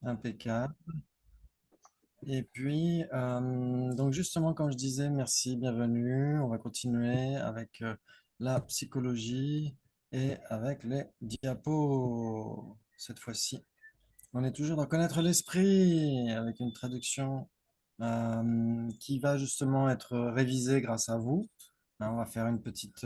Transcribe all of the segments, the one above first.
impeccable. Et puis, donc justement, comme je disais, merci, bienvenue. On va continuer avec la psychologie et avec les diapos. Cette fois-ci, on est toujours dans Connaître l'esprit avec une traduction qui va justement être révisée grâce à vous. Hein, on va faire une petite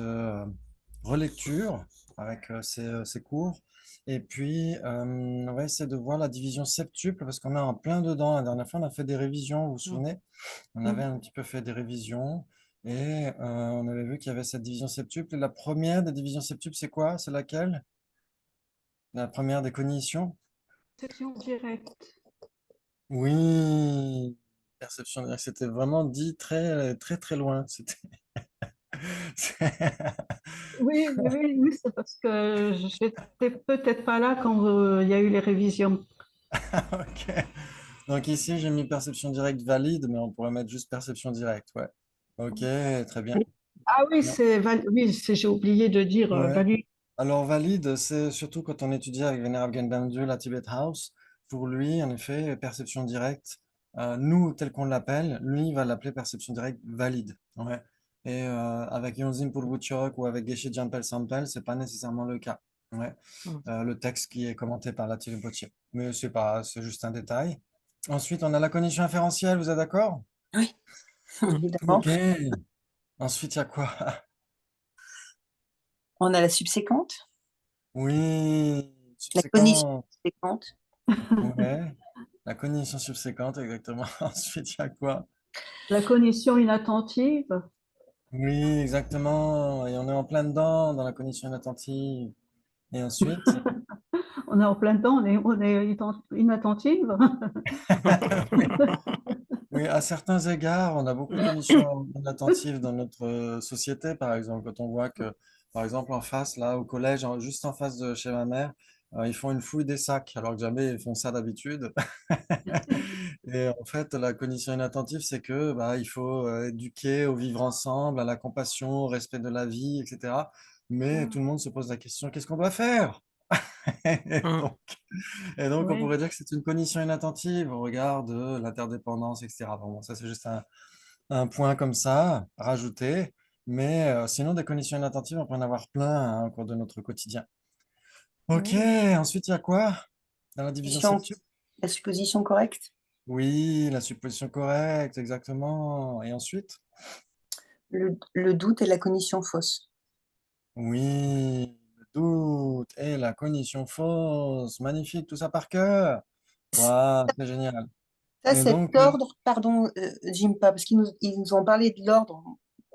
relecture avec ces cours. Et puis, on va essayer de voir la division septuple parce qu'on est en plein dedans. La dernière fois, on a fait des révisions, vous vous souvenez? On avait un petit peu fait des révisions et on avait vu qu'il y avait cette division septuple. Et la première des divisions septuples, c'est quoi? C'est laquelle? La première des cognitions? Section directe. Oui, perception directe. C'était vraiment dit très, très, très loin. C'était. Oui, oui, oui, oui, c'est parce que j'étais peut-être pas là quand il y a eu les révisions. Ok. Donc ici, j'ai mis perception directe valide, mais on pourrait mettre juste perception directe. Ouais. Ok, très bien. Ah oui, Non. oui, j'ai oublié de dire Ouais. valide. Alors valide, c'est surtout quand on étudie avec Venerable Genbandul à Tibet House. Pour lui, en effet, perception directe, nous, tel qu'on l'appelle, lui, il va l'appeler perception directe valide. Ouais. Et avec Yonzin Pulwuchok ou avec Geshe Jampel Sampel, c'est pas nécessairement le cas. Ouais. Le texte qui est commenté par la Rinpoche. Mais c'est pas, c'est juste un détail. Ensuite, on a la cognition inférentielle, vous êtes d'accord? Oui, évidemment. Ok. Ensuite, il y a quoi? On a la subséquente, Oui, la cognition subséquent. subséquente, Ouais. La cognition subséquente, exactement. Ensuite, il y a quoi? La cognition inattentive. Oui, exactement. Et on est en plein dedans, dans la cognition inattentive. Et ensuite, On est en plein temps, on est inattentive. oui, oui, à certains égards, on a beaucoup de cognition inattentive dans notre société, par exemple. Quand on voit que, par exemple, en face, là, au collège, juste en face de chez ma mère, ils font une fouille des sacs, alors que jamais ils font ça d'habitude. Et en fait, la cognition inattentive, c'est que bah, il faut éduquer au vivre ensemble, à la compassion, au respect de la vie, etc. Mais tout le monde se pose la question, qu'est-ce qu'on doit faire? Et donc, et donc, on Oui, pourrait dire que c'est une cognition inattentive au regard de l'interdépendance, etc. Bon, ça, c'est juste un point comme ça, à rajouter. Mais sinon, des cognitions inattentives, on peut en avoir plein hein, au cours de notre quotidien. Ok, oui. ensuite, il y a quoi dans la division septuple? la supposition correcte, Oui, la supposition correcte, exactement. Et ensuite? le doute et la cognition fausse. Oui, le doute et la cognition fausse. Magnifique, tout ça par cœur. Waouh, c'est génial. Ça, Et cet donc, ordre, pardon, Jimpa, parce qu'ils nous ont parlé de l'ordre.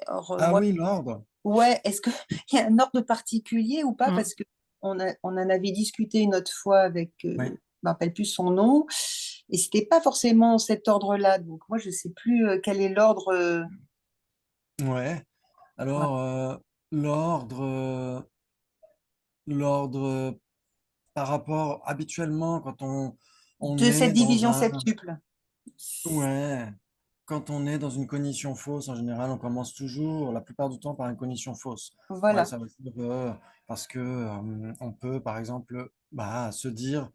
Alors, ah moi, oui, l'ordre. ouais, est-ce qu'il y a un ordre particulier ou pas? Parce que on en avait discuté une autre fois avec, je Oui, ne me rappelle plus son nom, et c'était pas forcément cet ordre-là. Donc moi, je sais plus quel est l'ordre. ouais. Voilà. Alors, l'ordre, l'ordre par rapport habituellement quand on De est cette dans division un, septuple. ouais, quand on est dans une cognition fausse, en général, on commence toujours, la plupart du temps, par une cognition fausse. Ouais, Voilà. ça veut dire parce que on peut, par exemple, bah, se dire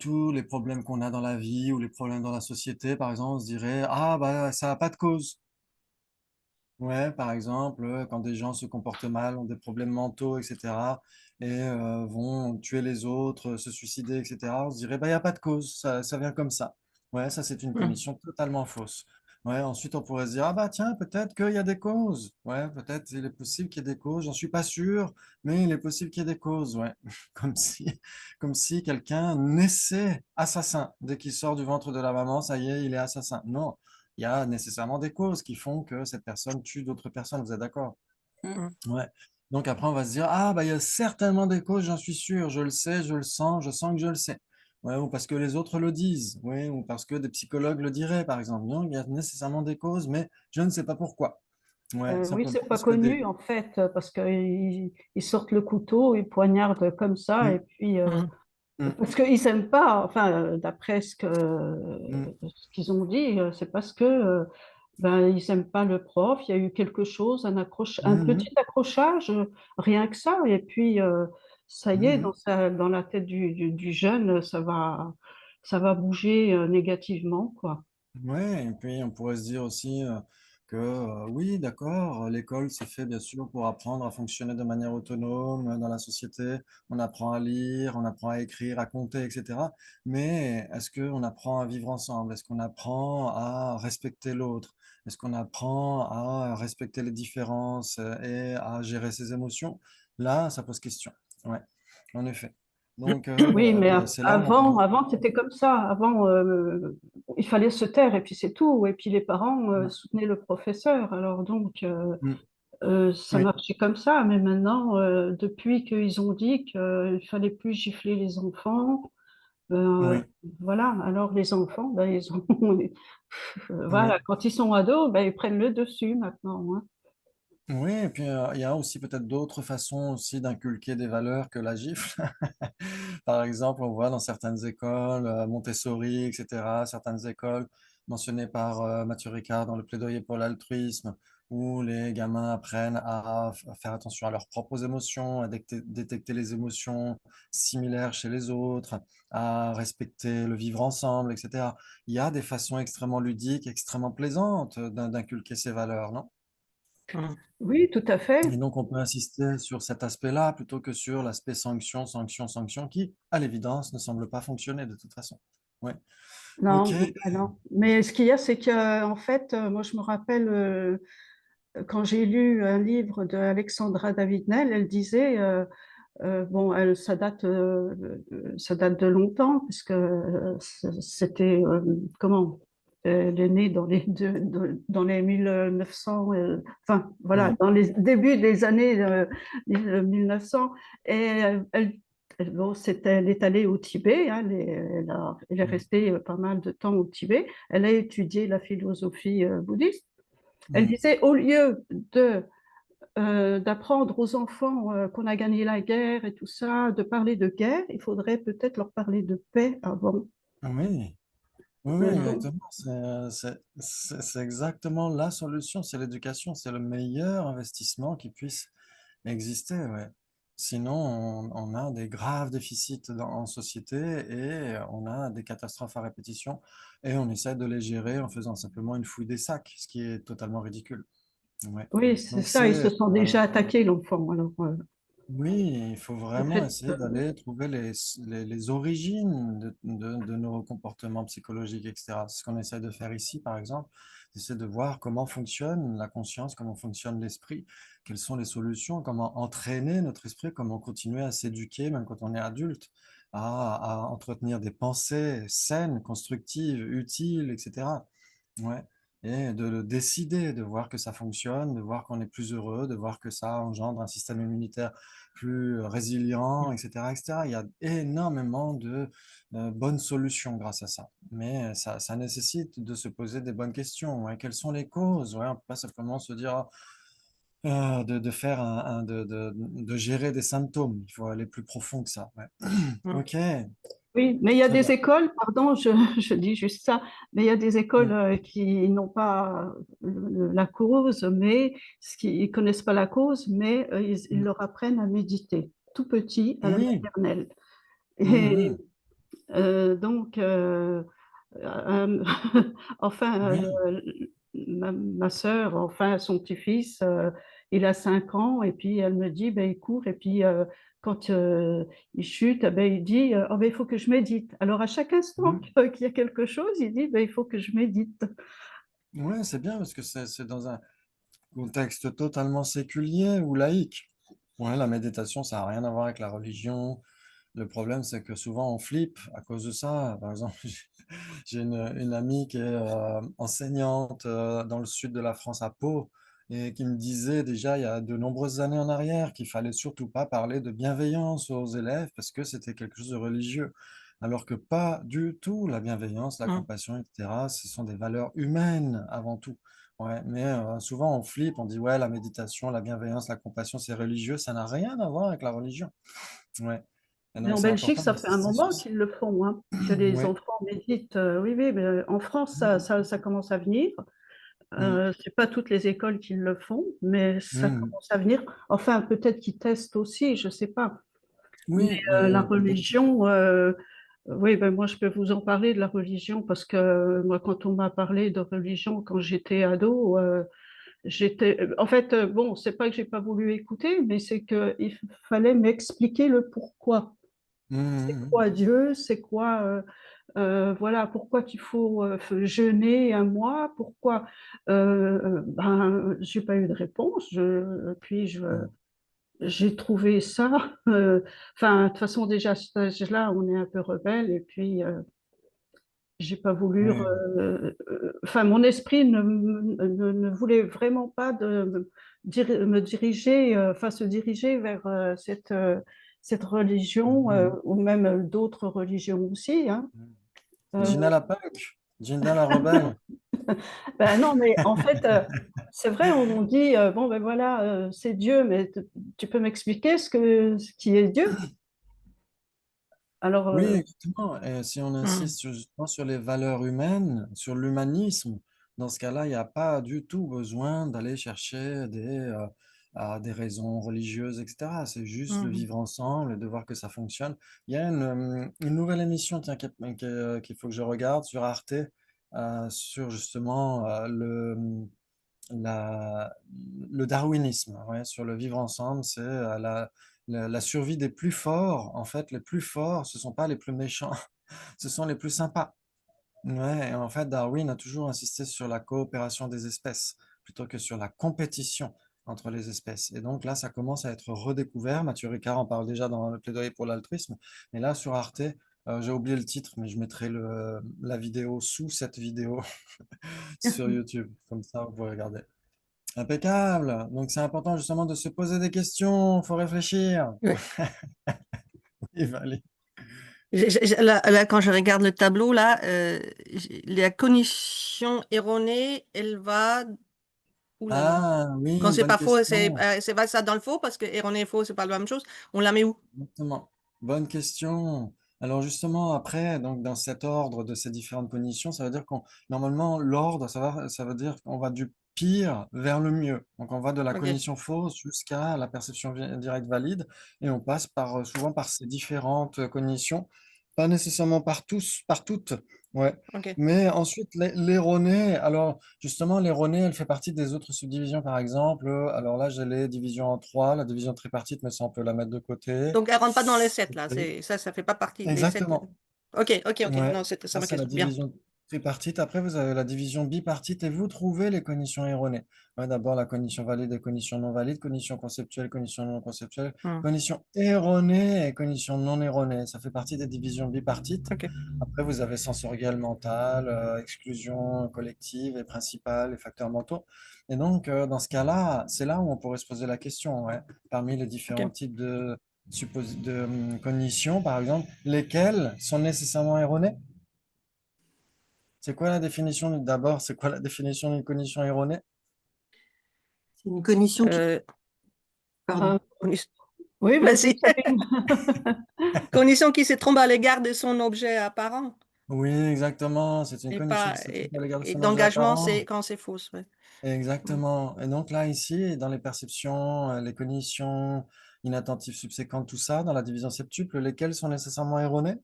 tous les problèmes qu'on a dans la vie ou les problèmes dans la société, par exemple, on se dirait, ah bah ça n'a pas de cause. Ouais, par exemple, quand des gens se comportent mal, ont des problèmes mentaux, etc., et vont tuer les autres, se suicider, etc., on se dirait, bah, il n'y a pas de cause, ça vient comme ça. Ouais, ça, c'est une cognition totalement fausse. Ouais, ensuite, on pourrait se dire, ah bah tiens, peut-être qu'il y a des causes. Ouais, peut-être il est possible qu'il y ait des causes, j'en suis pas sûr, mais il est possible qu'il y ait des causes. Ouais, comme si quelqu'un naissait assassin. Dès qu'il sort du ventre de la maman, ça y est, il est assassin. Non il y a nécessairement des causes qui font que cette personne tue d'autres personnes, vous êtes d'accord? Mm. Ouais. Donc après, on va se dire, ah, bah, il y a certainement des causes, j'en suis sûr, je le sais, je sens que je le sais. Ouais, ou parce que les autres le disent, ouais, ou parce que des psychologues le diraient, par exemple. Non, il y a nécessairement des causes, mais je ne sais pas pourquoi. Ouais, Oui, c'est simplement pas parce que des. connu en fait, parce qu'ils sortent le couteau, ils poignardent comme ça, et Mm, puis mm, parce qu'ils n'aiment pas, enfin, d'après mm, ce qu'ils ont dit, c'est parce que ben, ils n'aiment pas le prof, il y a eu quelque chose, un mm, petit accrochage, rien que ça, et puis ça y est, mm, dans la tête du jeune, ça va bouger négativement, quoi. Ouais, et puis on pourrait se dire aussi que oui, d'accord, l'école c'est fait bien sûr pour apprendre à fonctionner de manière autonome dans la société. On apprend à lire, on apprend à écrire, à compter, etc. Mais est-ce qu'on apprend à vivre ensemble? Est-ce qu'on apprend à respecter l'autre? Est-ce qu'on apprend à respecter les différences et à gérer ses émotions? Là, ça pose question. Ouais, en effet. Donc, Oui, mais c'est là où on avant, peut... avant c'était comme ça. Avant, il fallait se taire et puis c'est tout. Et puis les parents Ouais. soutenaient le professeur. Alors donc, Mm. ça Oui, marchait comme ça. Mais maintenant, depuis qu'ils ont dit qu'il fallait plus gifler les enfants, ben, oui, voilà. Alors les enfants, ben, ils ont, oui. voilà, quand ils sont ados, ben, ils prennent le dessus maintenant, hein. Oui, et puis il y a aussi peut-être d'autres façons aussi d'inculquer des valeurs que la gifle. Par exemple, on voit dans certaines écoles, Montessori, etc., certaines écoles mentionnées par Mathieu Ricard dans le plaidoyer pour l'altruisme, où les gamins apprennent à faire attention à leurs propres émotions, à détecter les émotions similaires chez les autres, à respecter le vivre ensemble, etc. Il y a des façons extrêmement ludiques, extrêmement plaisantes d'inculquer ces valeurs, non? Oui, tout à fait. Et donc, on peut insister sur cet aspect-là plutôt que sur l'aspect sanction, sanction, sanction, qui, à l'évidence, ne semble pas fonctionner de toute façon. Ouais. Ok. Non, ben non. Mais ce qu'il y a, c'est que en fait, moi, je me rappelle quand j'ai lu un livre de Alexandra David-Nel, elle disait, bon, ça date de longtemps, puisque c'était, comment, elle est née dans dans les 1900, enfin, voilà, Mhm. dans les débuts des années 1900, et bon, elle est allée au Tibet, hein, elle est Mhm. restée pas mal de temps au Tibet, elle a étudié la philosophie bouddhiste. Elle Mhm. disait, au lieu d'apprendre aux enfants qu'on a gagné la guerre et tout ça, de parler de guerre, il faudrait peut-être leur parler de paix avant. Oui, oui, oui, Donc, exactement. C'est exactement la solution, c'est l'éducation, c'est le meilleur investissement qui puisse exister, ouais. Sinon, on a des graves déficits en société et on a des catastrophes à répétition et on essaie de les gérer en faisant simplement une fouille des sacs, ce qui est totalement ridicule. Ouais. oui, c'est Donc ça, ils se c'est sont déjà attaqués, l'enfant. Alors, oui, il faut en vraiment fait, essayer d'aller trouver les origines de nos comportements psychologiques, etc. C'est ce qu'on essaie de faire ici, par exemple. C'est de voir comment fonctionne la conscience, comment fonctionne l'esprit, quelles sont les solutions, comment entraîner notre esprit, comment continuer à s'éduquer, même quand on est adulte, à entretenir des pensées saines, constructives, utiles, etc. Ouais. Et de le décider, de voir que ça fonctionne, de voir qu'on est plus heureux, de voir que ça engendre un système immunitaire plus résilient, etc., etc. Il y a énormément de bonnes solutions grâce à ça. Mais ça nécessite de se poser des bonnes questions. Ouais. Quelles sont les causes? Ouais, on ne peut pas simplement se dire de faire de gérer des symptômes. Il faut aller plus profond que ça. Ouais. Ok, oui, mais il y a très des bien. écoles, pardon, je dis juste ça, mais il y a des écoles Mm, qui n'ont pas la cause, mais ils connaissent pas la cause, mais ils mm. leur apprennent à méditer, tout petit, à la Oui, maternelle. Et mhm, donc, euh, enfin, oui, ma sœur, enfin, son petit-fils, il a 5 ans, et puis elle me dit, ben, il court, et puis quand il chute, ben, il dit, oh, ben, il faut que je médite. Alors, à chaque instant mhm. qu'il y a quelque chose, il dit, ben, il faut que je médite. Ouais, c'est bien parce que c'est dans un contexte totalement séculier ou laïque. Ouais, la méditation, ça n'a rien à voir avec la religion. Le problème, c'est que souvent on flippe à cause de ça. Par exemple, j'ai une amie qui est enseignante dans le sud de la France à Pau et qui me disait déjà il y a de nombreuses années en arrière qu'il fallait surtout pas parler de bienveillance aux élèves parce que c'était quelque chose de religieux. Alors que pas du tout, la bienveillance, la compassion, etc., ce sont des valeurs humaines avant tout. Ouais, mais souvent on flippe, on dit ouais, la méditation, la bienveillance, la compassion, c'est religieux, ça n'a rien à voir avec la religion. Ouais. Et Mais donc en c'est Belgique, important ça fait un d'insister sur moment ça. qu'ils le font, hein, que les Ouais. enfants méditent. Oui, oui, mais en France, ça commence à venir. Mm. C'est pas toutes les écoles qui le font, mais ça Mm. commence à venir. Enfin, peut-être qu'ils testent aussi, je sais pas. Mais Oui, la peut-être. religion, Oui, ben moi je peux vous en parler de la religion parce que moi quand on m'a parlé de religion quand j'étais ado, en fait, bon, c'est pas que j'ai pas voulu écouter, mais c'est que il fallait m'expliquer le pourquoi. C'est Mhm. quoi Dieu? C'est quoi, voilà, pourquoi qu'il faut jeûner un mois? Pourquoi? Ben, j'ai pas eu de réponse. Mhm. J'ai trouvé ça. Enfin, de toute façon, déjà à cet âge-là, on est un peu rebelle, et puis j'ai pas voulu. Oui, Enfin, mon esprit ne voulait vraiment pas me diriger, enfin, se diriger vers cette religion, mhm. ou même d'autres religions aussi, hein. Mhm. Euh, Gina la punk, Gina la rebelle. ben non, mais en fait, c'est vrai, on dit, bon, ben voilà, c'est Dieu, mais tu peux m'expliquer ce qui est Dieu? Alors, Oui, exactement. Et si on Hmm. insiste justement sur les valeurs humaines, sur l'humanisme, dans ce cas-là, il n'y a pas du tout besoin d'aller chercher des raisons religieuses, etc. C'est juste le Mhm. vivre ensemble et de voir que ça fonctionne. Il y a une nouvelle émission, tiens, qu'il faut que je regarde sur Arte, sur justement la- le darwinisme, ouais, sur le vivre ensemble, c'est la survie des plus forts. En fait, les plus forts, ce ne sont pas les plus méchants, ce sont les plus sympas. Ouais, et en fait, Darwin a toujours insisté sur la coopération des espèces plutôt que sur la compétition entre les espèces. Et donc là, ça commence à être redécouvert. Mathieu Ricard en parle déjà dans le plaidoyer pour l'altruisme. Mais là, sur Arte, j'ai oublié le titre, mais je mettrai la vidéo sous cette vidéo sur YouTube. Comme ça, vous pouvez regarder. Impeccable. Donc, c'est important justement de se poser des questions. Il faut réfléchir. Ouais. Il va aller. Là, quand je regarde le tableau, là, la cognition erronée, elle va où là? Ah, Quand oui, c'est bonne pas faux, c'est question. pas ça dans le faux, parce que erroné et faux, c'est pas la même chose. On la met où? Exactement. Bonne question. Alors justement, après, donc dans cet ordre de ces différentes cognitions, ça veut dire qu'on, normalement, l'ordre, ça veut dire qu'on va du pire vers le mieux. Donc on va de la Ok. cognition fausse jusqu'à la perception directe valide, et on passe souvent par ces différentes cognitions, pas nécessairement par tous, par toutes, ouais. Ok. Mais ensuite, l'erroné, alors justement, l'erroné, elle fait partie des autres subdivisions, par exemple. Alors là, j'ai les divisions en trois, la division tripartite, mais ça, on peut la mettre de côté. Donc elle rentre pas dans les 7 là. Ok. Ça fait pas partie des 7. Exactement. Ok, ok, ok. Ouais. Non, c'était ça Ça, ma c'est la question. Bien. division tripartite. Après, vous avez la division bipartite et vous trouvez les cognitions erronées. Ouais, d'abord, la cognition valide et cognition non valide, cognition conceptuelle, cognition non conceptuelle, Hmm. cognition erronée et cognition non erronée. Ça fait partie des divisions bipartites. Ok, Après, vous avez sensoriel, mental, exclusion collective et principale et facteurs mentaux. Et donc, dans ce cas-là, c'est là où on pourrait se poser la question, ouais, parmi les ok. différents types cognition, par exemple, lesquelles sont nécessairement erronées? C'est quoi la définition, d'abord, c'est quoi la définition d'une cognition erronée? C'est une cognition qui... Euh, Pardon. euh, cognition- oui, vas-y, Vas-y. Sabine. Cognition qui se trompe à l'égard de son objet apparent. Oui, exactement. C'est une Et cognition pas qui se trouve à l'égard de et son objet d'engagement, apparent. c'est quand c'est fausse. Ouais. Hmm. Exactement. Et donc là, ici, dans les perceptions, les cognitions inattentives subséquentes, tout ça, dans la division septuple, lesquelles sont nécessairement erronées?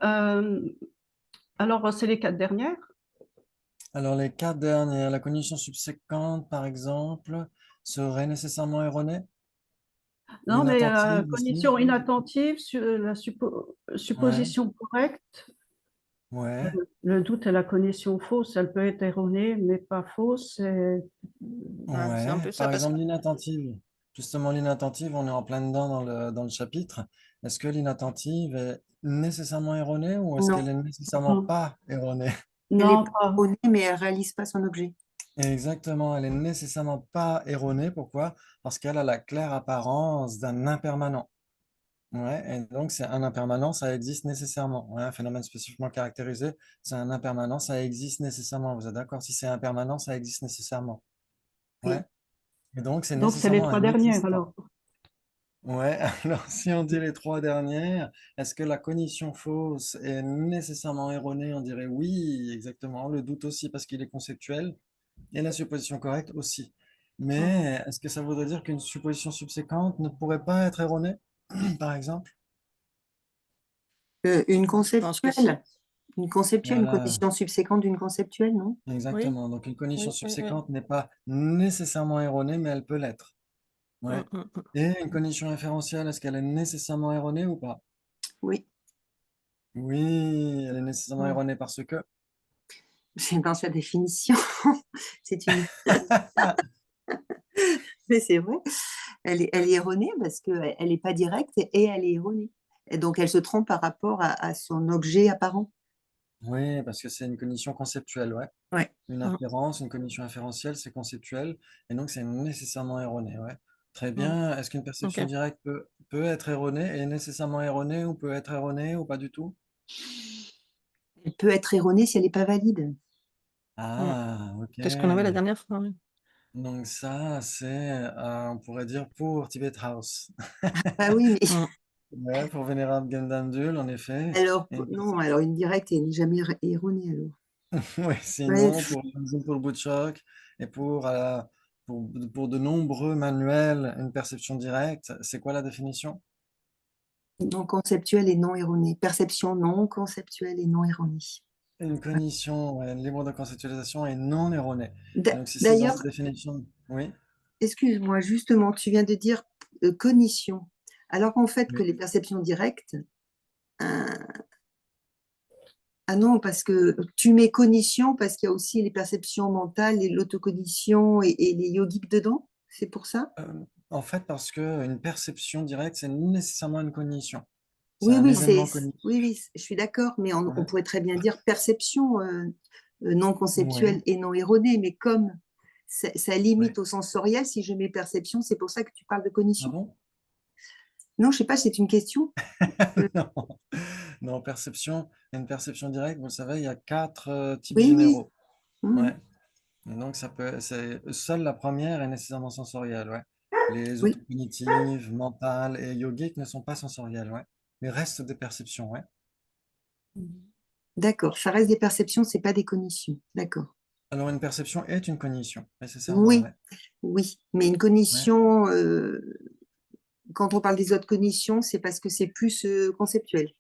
Euh, alors, c'est les quatre dernières. Alors, les quatre dernières, la cognition subséquente, par exemple, serait nécessairement erronée? Non, mais L'inattentive aussi? cognition inattentive, Ouais, supposition correcte. ouais. Le doute et la cognition fausse, elle peut être erronée, mais pas fausse. Ouais, c'est un Ouais, peu ça par parce que exemple l'inattentive. Justement, l'inattentive, on est en plein dedans dans le chapitre. Est-ce que l'inattentive est nécessairement erronée ou est-ce qu'elle Non, est nécessairement Non, pas erronée? elle est non, pas pas. erronée, mais elle réalise pas son objet. Exactement, elle est nécessairement pas erronée. Pourquoi? Parce qu'elle a la claire apparence d'un impermanent. Ouais, et donc c'est un impermanent, ça existe nécessairement. Ouais, un phénomène spécifiquement caractérisé, c'est un impermanent, ça existe nécessairement. Vous êtes d'accord? Si c'est impermanent, ça existe nécessairement. Ouais. Oui. Et donc c'est Donc, c'est les nécessairement trois un dernières, existant. alors. Ouais, alors si on dit les trois dernières, est-ce que la cognition fausse est nécessairement erronée? On dirait oui, exactement. Le doute aussi parce qu'il est conceptuel et la supposition correcte aussi. Mhm. Mais est-ce que ça voudrait dire qu'une supposition subséquente ne pourrait pas être erronée, par exemple? Une Je pense que si. conceptuelle. Une conceptuelle, une Voilà, condition subséquente d'une conceptuelle, non? Oui, exactement. Donc une condition oui, oui, oui. subséquente n'est pas nécessairement erronée, mais elle peut l'être. Ouais. Mm, mm, mm. Et une condition référentielle, est-ce qu'elle est nécessairement erronée ou pas? Oui, Oui, elle est nécessairement Mm. erronée parce que… c'est dans sa définition. C'est une mais c'est vrai, elle est erronée parce qu'elle n'est pas directe et elle est erronée. Et donc, elle se trompe par rapport à son objet apparent. Oui, parce que c'est une condition conceptuelle, ouais. Ouais. Une Mm, inférence, une condition inférentielle, c'est conceptuel, et donc c'est nécessairement erroné, ouais. Très mm. bien. Est-ce qu'une Ok. perception directe peut être erronée, et nécessairement erronée, ou peut être erronée, ou pas du tout? Elle peut être erronée si elle n'est pas valide. Mm. Ah, ok. C'est ce qu'on avait la dernière fois. Oui. Donc ça, c'est, on pourrait dire pour Tibet House. Ah oui, mais Mm. Ouais, pour Vénérable Gendandul, en effet. alors, Et une non, alors une directe, elle n'est jamais erronée alors. oui, Ouais, sinon, pour pour le bout de choc et pour de nombreux manuels, une perception directe, c'est quoi la définition? non conceptuelle et non erronée. Perception non conceptuelle et non erronée. Une cognition ouais, libre de conceptualisation et non erronée. Et donc, si c'est dans D'ailleurs, cette définition, oui, excuse-moi, justement, tu viens de dire cognition. Alors qu'en fait, que oui. les perceptions directes, euh, ah non, parce que tu mets cognition parce qu'il y a aussi les perceptions mentales et l'autocognition et les yogiques dedans. C'est pour ça? En fait, parce qu'une perception directe, c'est nécessairement une cognition. C'est Oui, un oui, événement cognitif. oui, oui, je suis d'accord, mais on Ouais. pourrait très bien dire perception non Oui, conceptuelle et non erronée, mais comme ça limite oui. au sensoriel, si je mets perception, c'est pour ça que tu parles de Ah cognition. bon? Non, je sais pas, c'est une question. Euh, Non. Non, perception, une perception directe, vous le savez, il y a quatre types oui, oui. généraux. Mhm. Ouais. Et donc, seule la première est nécessairement sensorielle, ouais. Les Oui, autocognitives, mentales et yogiques ne sont pas sensorielles, ouais. Mais restent des perceptions, ouais. d'accord. Ça reste des perceptions, c'est pas des cognitions. D'accord. Alors, une perception est une cognition, nécessairement, Oui, ouais. oui. Mais une Ouais. cognition, quand on parle des autres cognitions, c'est parce que c'est plus conceptuel,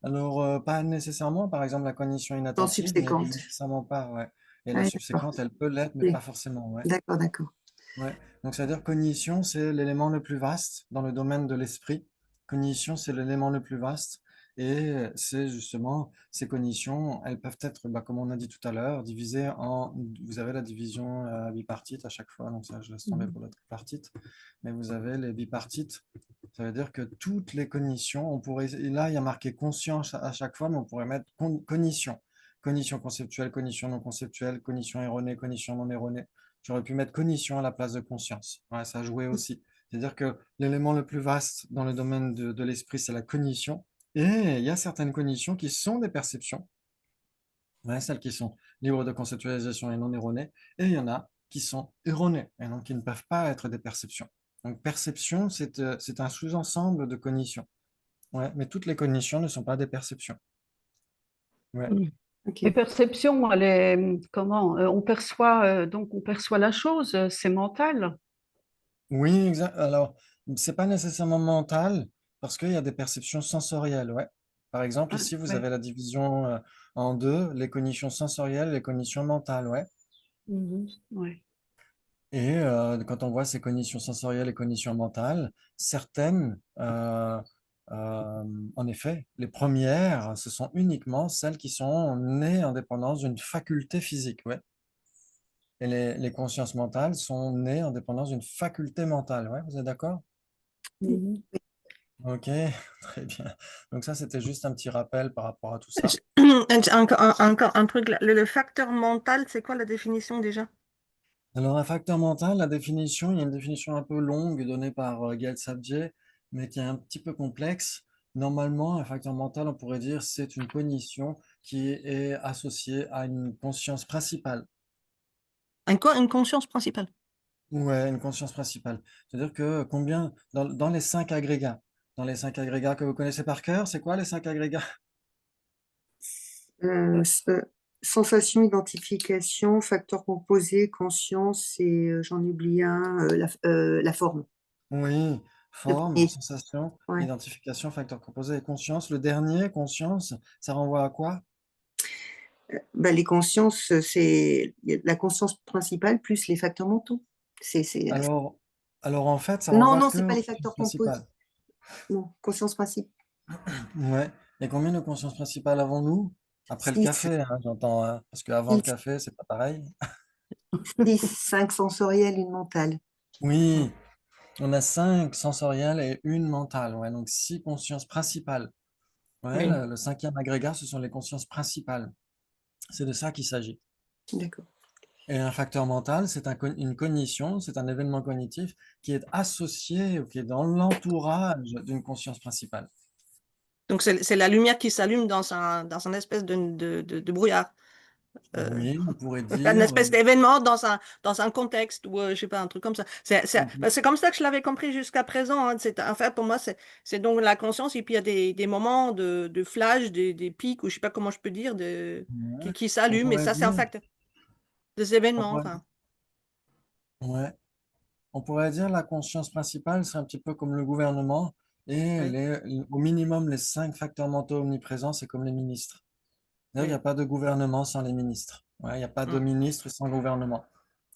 Alors, pas nécessairement, par exemple, la cognition dans inattentive n'est subséquente. nécessairement pas, ouais. Et la Ouais, d'accord. subséquente, elle peut l'être, mais Oui, pas forcément, ouais. d'accord, d'accord. Ouais. Donc, c'est-à-dire cognition, c'est l'élément le plus vaste dans le domaine de l'esprit. Cognition, c'est l'élément le plus vaste. Et c'est justement, ces cognitions, elles peuvent être, bah, comme on a dit tout à l'heure, divisées en… Vous avez la division bipartite à chaque fois, donc ça, je laisse tomber pour la tripartite. Mais vous avez les bipartites. Ça veut dire que toutes les cognitions, on pourrait… Et là, il y a marqué conscience à chaque fois, mais on pourrait mettre cognition. Cognition conceptuelle, cognition non conceptuelle, cognition erronée, cognition non erronée. J'aurais pu mettre cognition à la place de conscience. Ouais, ça jouait aussi. C'est-à-dire que l'élément le plus vaste dans le domaine de l'esprit, c'est la cognition. Et il y a certaines cognitions qui sont des perceptions, ouais, celles qui sont libres de conceptualisation et non erronées. Et il y en a qui sont erronées, et donc qui ne peuvent pas être des perceptions. Donc perception, c'est un sous-ensemble de cognitions. Ouais, mais toutes les cognitions ne sont pas des perceptions. Ouais. Mm. Ok. Les perceptions, elle est, comment, on perçoit la chose, c'est mental. Oui, exact. Alors, c'est pas nécessairement mental parce qu'il y a des perceptions sensorielles, ouais. Par exemple, Ah, ici, vous ouais. avez la division en deux, les cognitions sensorielles et les cognitions mentales, ouais. Mhm, ouais. Et quand on voit ces cognitions sensorielles et cognitions mentales, certaines, en effet, les premières, ce sont uniquement celles qui sont nées en dépendance d'une faculté physique, ouais. Et les consciences mentales sont nées en dépendance d'une faculté mentale, ouais. Vous êtes d'accord? Mhm. Ok, très bien. Donc ça, c'était juste un petit rappel par rapport à tout ça. Je- encore un truc là. Le facteur mental, c'est quoi la définition déjà? Alors, un facteur mental, la définition, il y a une définition un peu longue donnée par Gaël Sabdier, mais qui est un petit peu complexe. Normalement, un facteur mental, on pourrait dire, c'est une cognition qui est associée à une conscience principale. Un quoi? Une conscience principale. Ouais, une conscience principale. C'est-à-dire que combien, dans les cinq agrégats que vous connaissez par cœur, c'est quoi les cinq agrégats? Euh, s- euh, Sensation, identification, facteur composé, conscience et j'en oublie un, la forme. Oui, Le Forme, premier, sensation, ouais. identification, facteur composé et conscience. Le dernier, conscience, ça renvoie à quoi? Bah, les consciences, c'est la conscience principale plus les facteurs mentaux. C'est Alors, alors en fait, ça non, renvoie non, que c'est pas aux les consciences facteurs composés. principales. Non, conscience principale. Ouais. Et combien de consciences principales avons-nous? Après le 6, café, hein, j'entends, hein, parce qu'avant le 6, café, c'est pas pareil. 6, 5 sensorielles, une mentale. Oui, on a 5 sensorielles et une mentale. Ouais, donc 6 consciences principales. Ouais, Oui. le cinquième agrégat, ce sont les consciences principales. C'est de ça qu'il s'agit. D'accord. Et un facteur mental, c'est une cognition, c'est un événement cognitif qui est associé ou qui est dans l'entourage d'une conscience principale. Donc, c'est la lumière qui s'allume dans un espèce de brouillard. Euh, Oui, on pourrait Une dire, espèce d'événement dans un contexte ou, je sais pas, un truc comme ça. on peut- C'est comme ça que je l'avais compris jusqu'à présent, hein. En fait, pour moi, c'est donc la conscience et puis il y a des moments de flash, des pics, ou je sais pas comment je peux dire, ouais, qui on s'allument. Et pourrait ça, c'est un dire, facteur. Des on événements, pourrait, enfin. ouais, on pourrait dire la conscience principale, c'est un petit peu comme le gouvernement et Oui. au minimum les 5 facteurs mentaux omniprésents, c'est comme les ministres. D'ailleurs, il n'y a Oui. pas de gouvernement sans les ministres. Ouais, il n'y a pas de Mm, ministre sans gouvernement.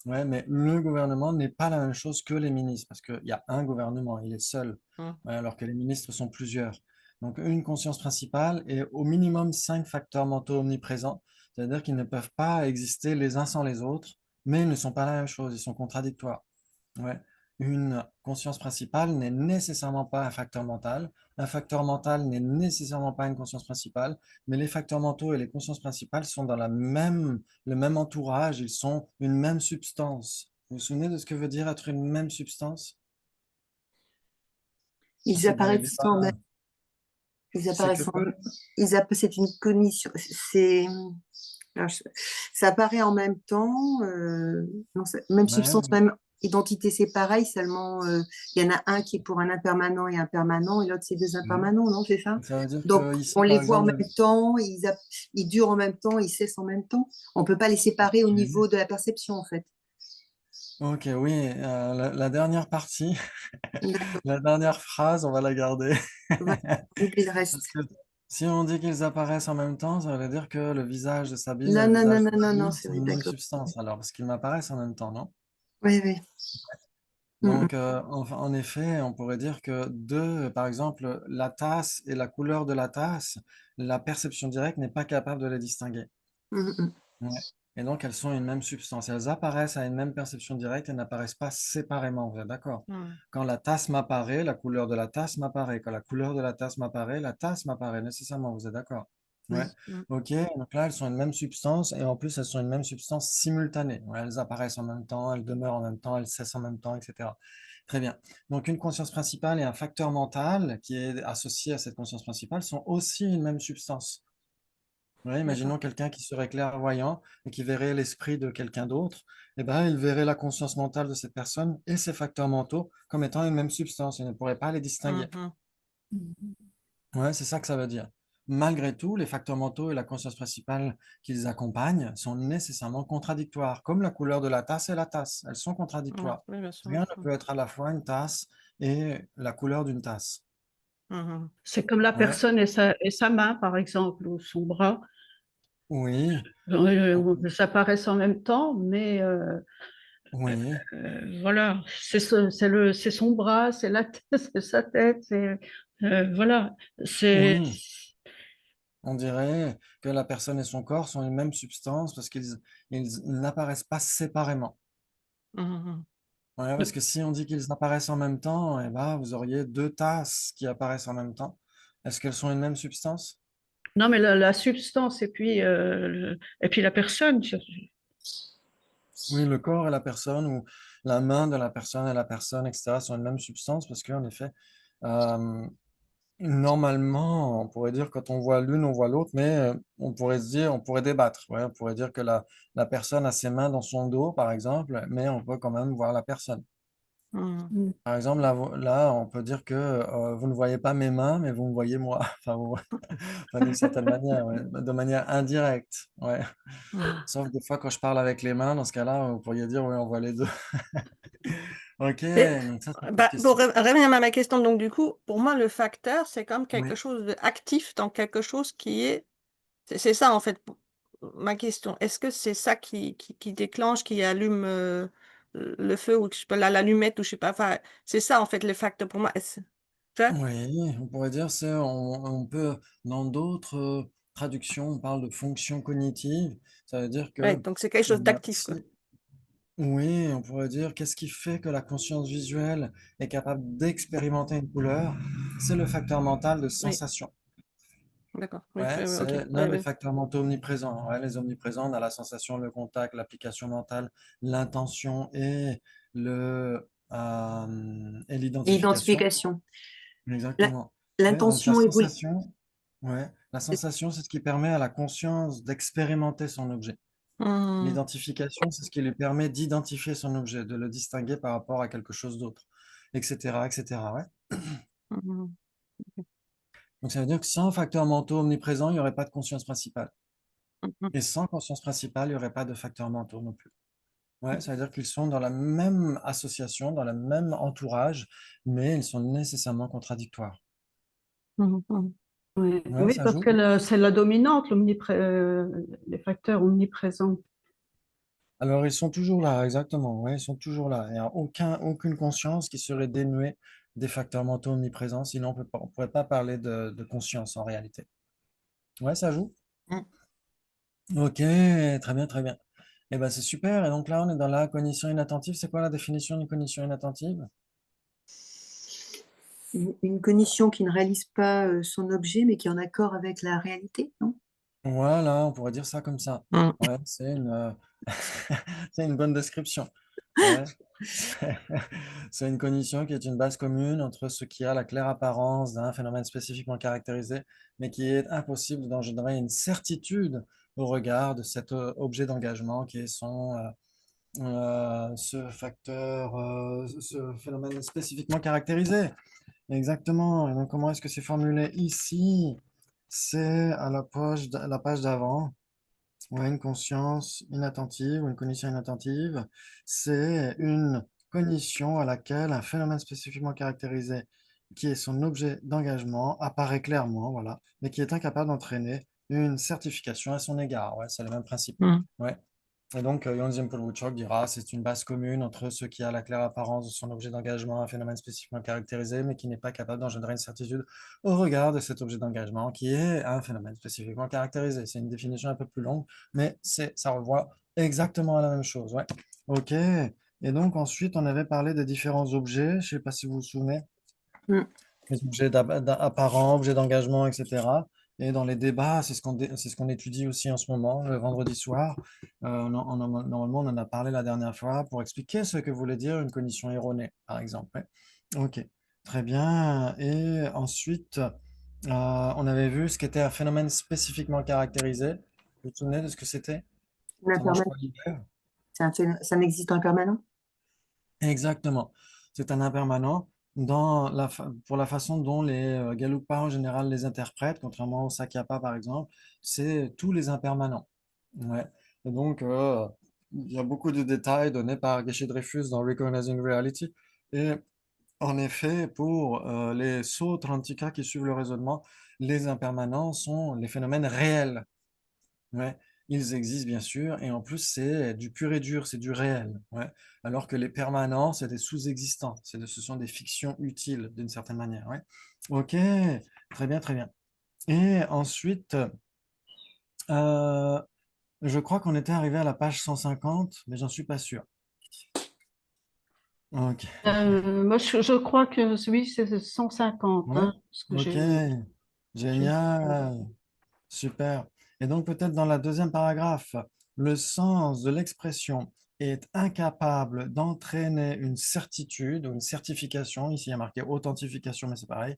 Ouais, mais le gouvernement n'est pas la même chose que les ministres, parce qu'il y a un gouvernement, il est seul, mm. ouais, alors que les ministres sont plusieurs. Donc, une conscience principale et au minimum 5 facteurs mentaux omniprésents, c'est-à-dire qu'ils ne peuvent pas exister les uns sans les autres, mais ils ne sont pas la même chose, ils sont contradictoires. Ouais. Une conscience principale n'est nécessairement pas un facteur mental. Un facteur mental n'est nécessairement pas une conscience principale, mais les facteurs mentaux et les consciences principales sont dans le même entourage, ils sont une même substance. Vous vous souvenez de ce que veut dire être une même substance? Ça, Ils c'est dans les apparaissent en même. débats. Ils C'est que apparaissent en quoi? c'est une cognition. Alors, ça apparaît en même temps. Non, même Ouais, substance, même identité, c'est pareil. Seulement, il y en a un qui est pour un impermanent et un permanent, et l'autre c'est deux ouais. impermanents, non, c'est ça? Ça veut dire Donc, que ici, on les par voit en exemple, même temps. Ils durent en même temps. Ils cessent en même temps. On peut pas les séparer au niveau de la perception, en fait. ok, oui, la dernière partie, D'accord. la dernière phrase, on va la garder. Voilà. On oublie le Parce reste. que si on dit qu'ils apparaissent en même temps, ça veut dire que le visage de Sabine et Non, le non, non, visage non, de non, non, Marie c'est sont vrai, une même d'accord. substance, alors, parce qu'ils m'apparaissent en même temps, non? Oui, oui. Mm, Donc, en effet, on pourrait dire que par exemple, la tasse et la couleur de la tasse, la perception directe n'est pas capable de les distinguer. mm, mm, mm. Ouais. Et donc, elles sont une même substance. Elles apparaissent à une même perception directe et n'apparaissent pas séparément. Vous êtes d'accord? Mm. Quand la tasse m'apparaît, la couleur de la tasse m'apparaît. Quand la couleur de la tasse m'apparaît nécessairement. Vous êtes d'accord? Ouais. Oui. Mm. Ok. Donc là, elles sont une même substance et en plus, elles sont une même substance simultanée. Ouais, elles apparaissent en même temps, elles demeurent en même temps, elles cessent en même temps, etc. Très bien. Donc, une conscience principale et un facteur mental qui est associé à cette conscience principale sont aussi une même substance. Ouais, D'accord. imaginons quelqu'un qui serait clairvoyant et qui verrait l'esprit de quelqu'un d'autre, eh ben, il verrait la conscience mentale de cette personne et ses facteurs mentaux comme étant une même substance. Il ne pourrait pas les distinguer. Mhm. Ouais, c'est ça que ça veut dire. Malgré tout, les facteurs mentaux et la conscience principale qu'ils accompagnent sont nécessairement contradictoires, comme la couleur de la tasse et la tasse. Elles sont Ouais, contradictoires. oui, bien sûr. Rien ne peut être à la fois une tasse et la couleur d'une tasse. Mhm. C'est comme la Ouais, personne et sa main, par exemple, ou son bras. oui, Ça apparaissent en même temps, mais oui, voilà, c'est son bras, c'est la tête, c'est sa tête, voilà, c'est oui. On dirait que la personne et son corps sont une même substance parce qu'ils n'apparaissent pas séparément. Mhm. Ouais, parce que si on dit qu'ils apparaissent en même temps, eh ben, vous auriez deux tasses qui apparaissent en même temps. Est-ce qu'elles sont une même substance? non, mais la substance et puis la personne. Oui, le corps et la personne ou la main de la personne et la personne, etc., sont une même substance parce qu'en effet, euh, normalement, on pourrait dire quand on voit l'une, on voit l'autre, mais on pourrait se dire, on pourrait débattre. Ouais, on pourrait dire que la personne a ses mains dans son dos, par exemple, mais on peut quand même voir la personne. Mhm. Mm. Par exemple, là, on peut dire que vous ne voyez pas mes mains, mais vous me voyez moi. Enfin, enfin, d'une certaine manière, ouais, de manière indirecte. Ouais. Mhm. Sauf des fois quand je parle avec les mains, dans ce cas-là, vous pourriez dire, oui, on voit les deux. Ok, Et, donc ça, c'est une bah, question. revenir à ma question, donc du coup, pour moi, le facteur, c'est comme quelque Oui, chose d'actif dans quelque chose qui est... C'est ça, en fait, ma question. Est-ce que c'est ça qui déclenche, qui allume le feu, ou je sais pas, l'allumette, ou je sais pas. Enfin, c'est ça, en fait, le facteur pour moi. Tu vois? oui, on pourrait dire, on peut, dans d'autres traductions, on parle de fonction cognitive. Ça veut dire Ouais, que donc c'est quelque chose d'actif, quoi. si, oui, on pourrait dire, qu'est-ce qui fait que la conscience visuelle est capable d'expérimenter une couleur? C'est le facteur mental de Oui, sensation. d'accord. Oui, Ouais, ok. c'est l'un Ouais, des ouais. facteurs mentaux omniprésents. Ouais, les omniprésents, on a la sensation, le contact, l'application mentale, l'intention et Et l'identification. identification. La- Exactement. Ouais, donc la L'intention est oui. sensation, ouais, la sensation, c'est ce qui permet à la conscience d'expérimenter son objet. Hum, L'identification, c'est ce qui lui permet d'identifier son objet, de le distinguer par rapport à quelque chose d'autre, etc., etc. Ouais. hum, Donc ça veut dire que sans facteur mentaux omniprésent, il n'y aurait pas de conscience principale. hum, Et sans conscience principale, il n'y aurait pas de facteurs mentaux non plus. Ouais, ça veut dire qu'ils sont dans la même association, dans le même entourage, mais ils sont nécessairement contradictoires. hum. Oui, Ouais, oui, ça parce joue. que c'est la dominante, les facteurs omniprésents. Alors, ils sont toujours là, exactement. Ouais, ils sont toujours là. Il n'y a aucune conscience qui serait dénuée des facteurs mentaux omniprésents, sinon on ne pourrait pas parler de conscience en réalité. Ouais, ça joue. Mm. Ok, très bien, très bien. Eh ben, c'est super. Et donc là, on est dans la cognition inattentive. C'est quoi la définition d'une cognition inattentive? Une cognition qui ne réalise pas son objet, mais qui est en accord avec la réalité, non? Voilà, on pourrait dire ça comme ça. Hum, Ouais, c'est une bonne description. Ouais. C'est une cognition qui est une base commune entre ce qui a la claire apparence d'un phénomène spécifiquement caractérisé, mais qui est impossible d'engendrer une certitude au regard de cet objet d'engagement qui est ce facteur, ce phénomène spécifiquement caractérisé. Exactement. Et donc, comment est-ce que c'est formulé ici? C'est à la page d'avant. Ouais, une conscience inattentive ou une cognition inattentive, c'est une cognition à laquelle un phénomène spécifiquement caractérisé, qui est son objet d'engagement, apparaît clairement, voilà, mais qui est incapable d'entraîner une certification à son égard. Ouais, c'est le même principe. hum, Ouais. Et donc, Yonzim Polwuchok dira, c'est une base commune entre ce qui a la claire apparence de son objet d'engagement, un phénomène spécifiquement caractérisé, mais qui n'est pas capable d'engendrer une certitude au regard de cet objet d'engagement, qui est un phénomène spécifiquement caractérisé. C'est une définition un peu plus longue, mais ça renvoie exactement à la même chose. Ouais. OK. Et donc, ensuite, on avait parlé des différents objets. Je ne sais pas si vous vous souvenez, Mm. les objets apparents, objets d'engagement, etc. Et dans les débats, c'est ce qu'on étudie aussi en ce moment, le vendredi soir. Normalement, on en a parlé la dernière fois pour expliquer ce que voulait dire une cognition erronée, par exemple. Ouais. Ok, très bien. Et ensuite, on avait vu ce qu'était un phénomène spécifiquement caractérisé. Vous vous souvenez de ce que c'était? Un Ça mange impermanent. quoi l'hiver? Ça n'existe en permanent? Exactement. C'est un impermanent pour la façon dont les Galupa en général les interprètent, contrairement au Sakyapa par exemple, c'est tous les impermanents. Ouais. Et donc, il y a beaucoup de détails donnés par Geshe Dreyfus dans Recognizing Reality. Et en effet, pour les Sautrantika qui suivent le raisonnement, les impermanents sont les phénomènes réels. Ouais, ils existent bien sûr, et en plus c'est du pur et dur, c'est du réel. Ouais. Alors que les permanents, c'est des sous-existants, ce sont des fictions utiles d'une certaine manière. Ouais. Ok, très bien, très bien. Et ensuite, euh, je crois qu'on était arrivé à la page 150, mais j'en suis pas sûr. Ok, Moi, je crois que oui, c'est 150, ouais, hein, ce que ok, j'ai vu. génial. Super. Et donc peut-être dans la deuxième paragraphe, le sens de l'expression est incapable d'entraîner une certitude ou une certification. Ici, il y a marqué authentification, mais c'est pareil.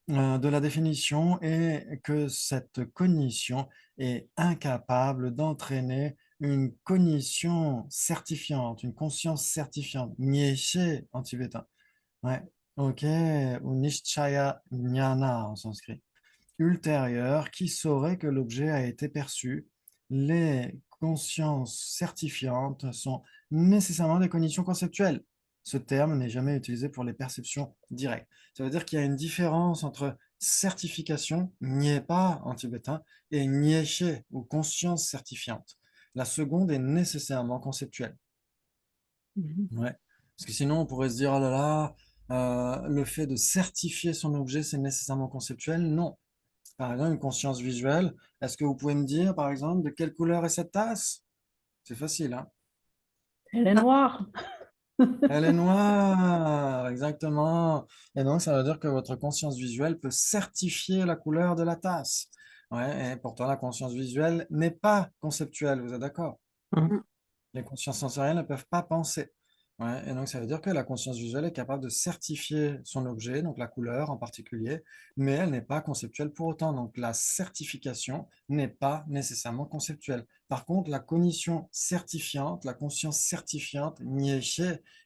De la définition et que cette cognition est incapable d'entraîner une cognition certifiante, une conscience certifiante. Nyeshe en tibétain. Ouais. Ok. Ou nishchaya jnana en sanskrit ultérieure qui saurait que l'objet a été perçu. Les consciences certifiantes sont nécessairement des cognitions conceptuelles. Ce terme n'est jamais utilisé pour les perceptions directes. Ça veut dire qu'il y a une différence entre certification, pas en tibétain, et nyeshe ou conscience certifiante. La seconde est nécessairement conceptuelle. Mhm. Ouais. Parce que sinon, on pourrait se dire, oh là là, le fait de certifier son objet, c'est nécessairement conceptuel. Non. Par exemple, une conscience visuelle, est-ce que vous pouvez me dire, par exemple, de quelle couleur est cette tasse? C'est facile, hein? Elle est noire. Elle est noire, exactement. Et donc, ça veut dire que votre conscience visuelle peut certifier la couleur de la tasse. Ouais, et pourtant, la conscience visuelle n'est pas conceptuelle, vous êtes d'accord? Mhm. Mm. Les consciences sensorielles ne peuvent pas penser. Ouais, et donc, ça veut dire que la conscience visuelle est capable de certifier son objet, donc la couleur en particulier, mais elle n'est pas conceptuelle pour autant. Donc, la certification n'est pas nécessairement conceptuelle. Par contre, la cognition certifiante, la conscience certifiante, Nyeshe,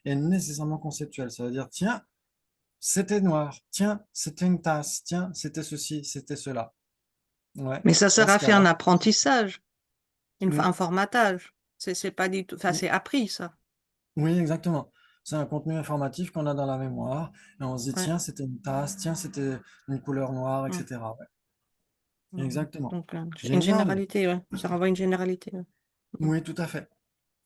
est nécessairement conceptuelle. Ça veut dire, tiens, c'était noir, tiens, c'était une tasse, tiens, c'était ceci, c'était cela. Ouais, Mais ça dans ce sera fait en cas-là. apprentissage, Oui. un formatage. C'est pas du tout, enfin, c'est appris, ça. Oui, exactement. C'est un contenu informatif qu'on a dans la mémoire et on se dit, Ouais. tiens, c'était une tasse, tiens, c'était une couleur noire, Ouais. etc. Ouais, Mhm. exactement. Donc, une Génial. généralité, ouais. Ça renvoie une généralité. Ouais. Mhm. Oui, tout à fait.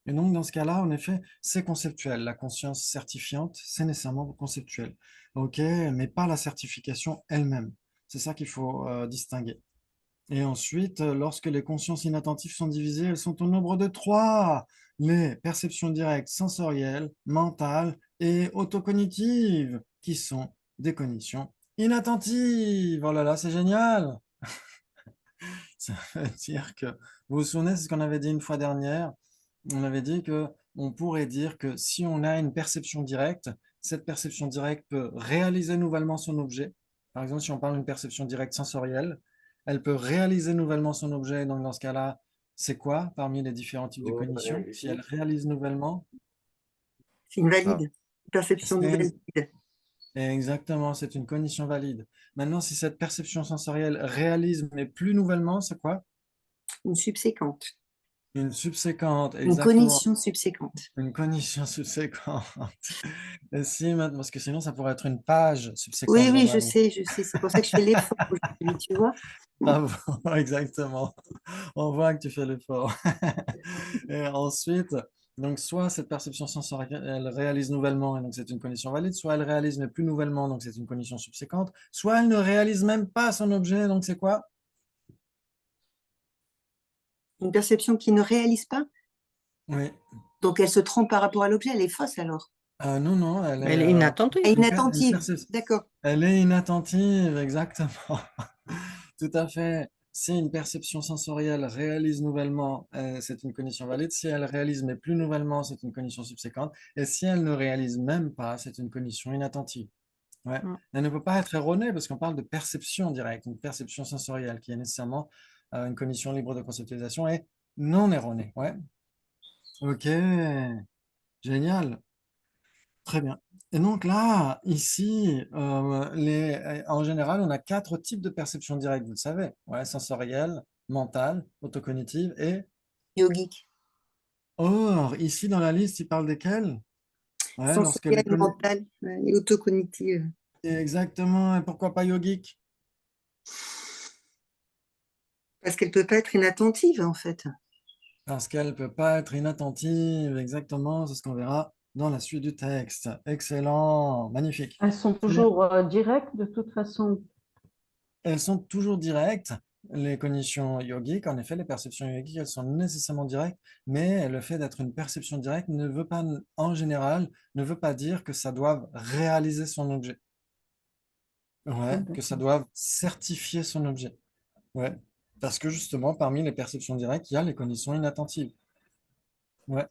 Et donc, dans ce cas-là, en effet, c'est conceptuel. La conscience certifiante, c'est nécessairement conceptuel. OK, mais pas la certification elle-même. C'est ça qu'il faut distinguer. Et ensuite, lorsque les consciences inattentives sont divisées, elles sont au nombre de trois. Les perceptions directes sensorielles, mentales et autocognitives, qui sont des cognitions inattentives. Oh là là, c'est génial! Ça veut dire que, vous vous souvenez, c'est ce qu'on avait dit une fois dernière. On avait dit que on pourrait dire que si on a une perception directe, cette perception directe peut réaliser nouvellement son objet. Par exemple, si on parle d'une perception directe sensorielle, elle peut réaliser nouvellement son objet. Donc, dans ce cas-là, c'est quoi parmi les différents types de cognitions? Si elle réalise nouvellement, C'est une Ah. valide. Perception de c'est valide. exactement, c'est une cognition valide. Maintenant, si cette perception sensorielle réalise mais plus nouvellement, c'est quoi? Une subséquente. Une subséquente, Une exactement. cognition subséquente. Une cognition subséquente. Et si, parce que sinon, ça pourrait être une page Oui, subséquente dans oui, la vie. je sais. C'est pour ça que je fais l'effort aujourd'hui, tu vois. Bravo, exactement. On voit que tu fais l'effort. Et ensuite, donc, soit cette perception sensorielle, elle réalise nouvellement, et donc c'est une condition valide, soit elle réalise mais plus nouvellement, donc c'est une condition subséquente, soit elle ne réalise même pas son objet, donc c'est quoi? Une perception qui ne réalise pas. Oui. Donc elle se trompe par rapport à l'objet, elle est fausse alors. Non, non, elle Mais elle est est inattentive. une Inattentive. D'accord. elle est inattentive, exactement. Tout à fait. Si une perception sensorielle réalise nouvellement, c'est une condition valide. Si elle réalise mais plus nouvellement, c'est une condition subséquente. Et si elle ne réalise même pas, c'est une condition inattentive. Ouais. Mm. Elle ne peut pas être erronée parce qu'on parle de perception directe, une perception sensorielle qui est nécessairement une condition libre de conceptualisation et non erronée. Ouais. Ok. Génial. Très bien. Et donc là, ici, en général, on a quatre types de perception directe, vous le savez. Ouais, sensorielle, mentale, autocognitive et... Yogique. Or, ici dans la liste, il parle desquelles? Ouais, lorsque les Sensorielle, mentale et autocognitive. exactement, et pourquoi pas yogique? Parce qu'elle ne peut pas être inattentive en fait. Parce qu'elle ne peut pas être inattentive, exactement, c'est ce qu'on verra dans la suite du texte. Excellent, magnifique. Elles sont Très bien. toujours directes de toute façon. Elles sont toujours directes. Les cognitions yogiques, en effet, les perceptions yogiques, elles sont nécessairement directes, mais le fait d'être une perception directe ne veut pas, en général, ne veut pas dire que ça doive réaliser son objet. Ah, Ouais, que ça d'accord. doive certifier son objet. Ouais. Parce que justement, parmi les perceptions directes, il y a les cognitions inattentives. Ouais,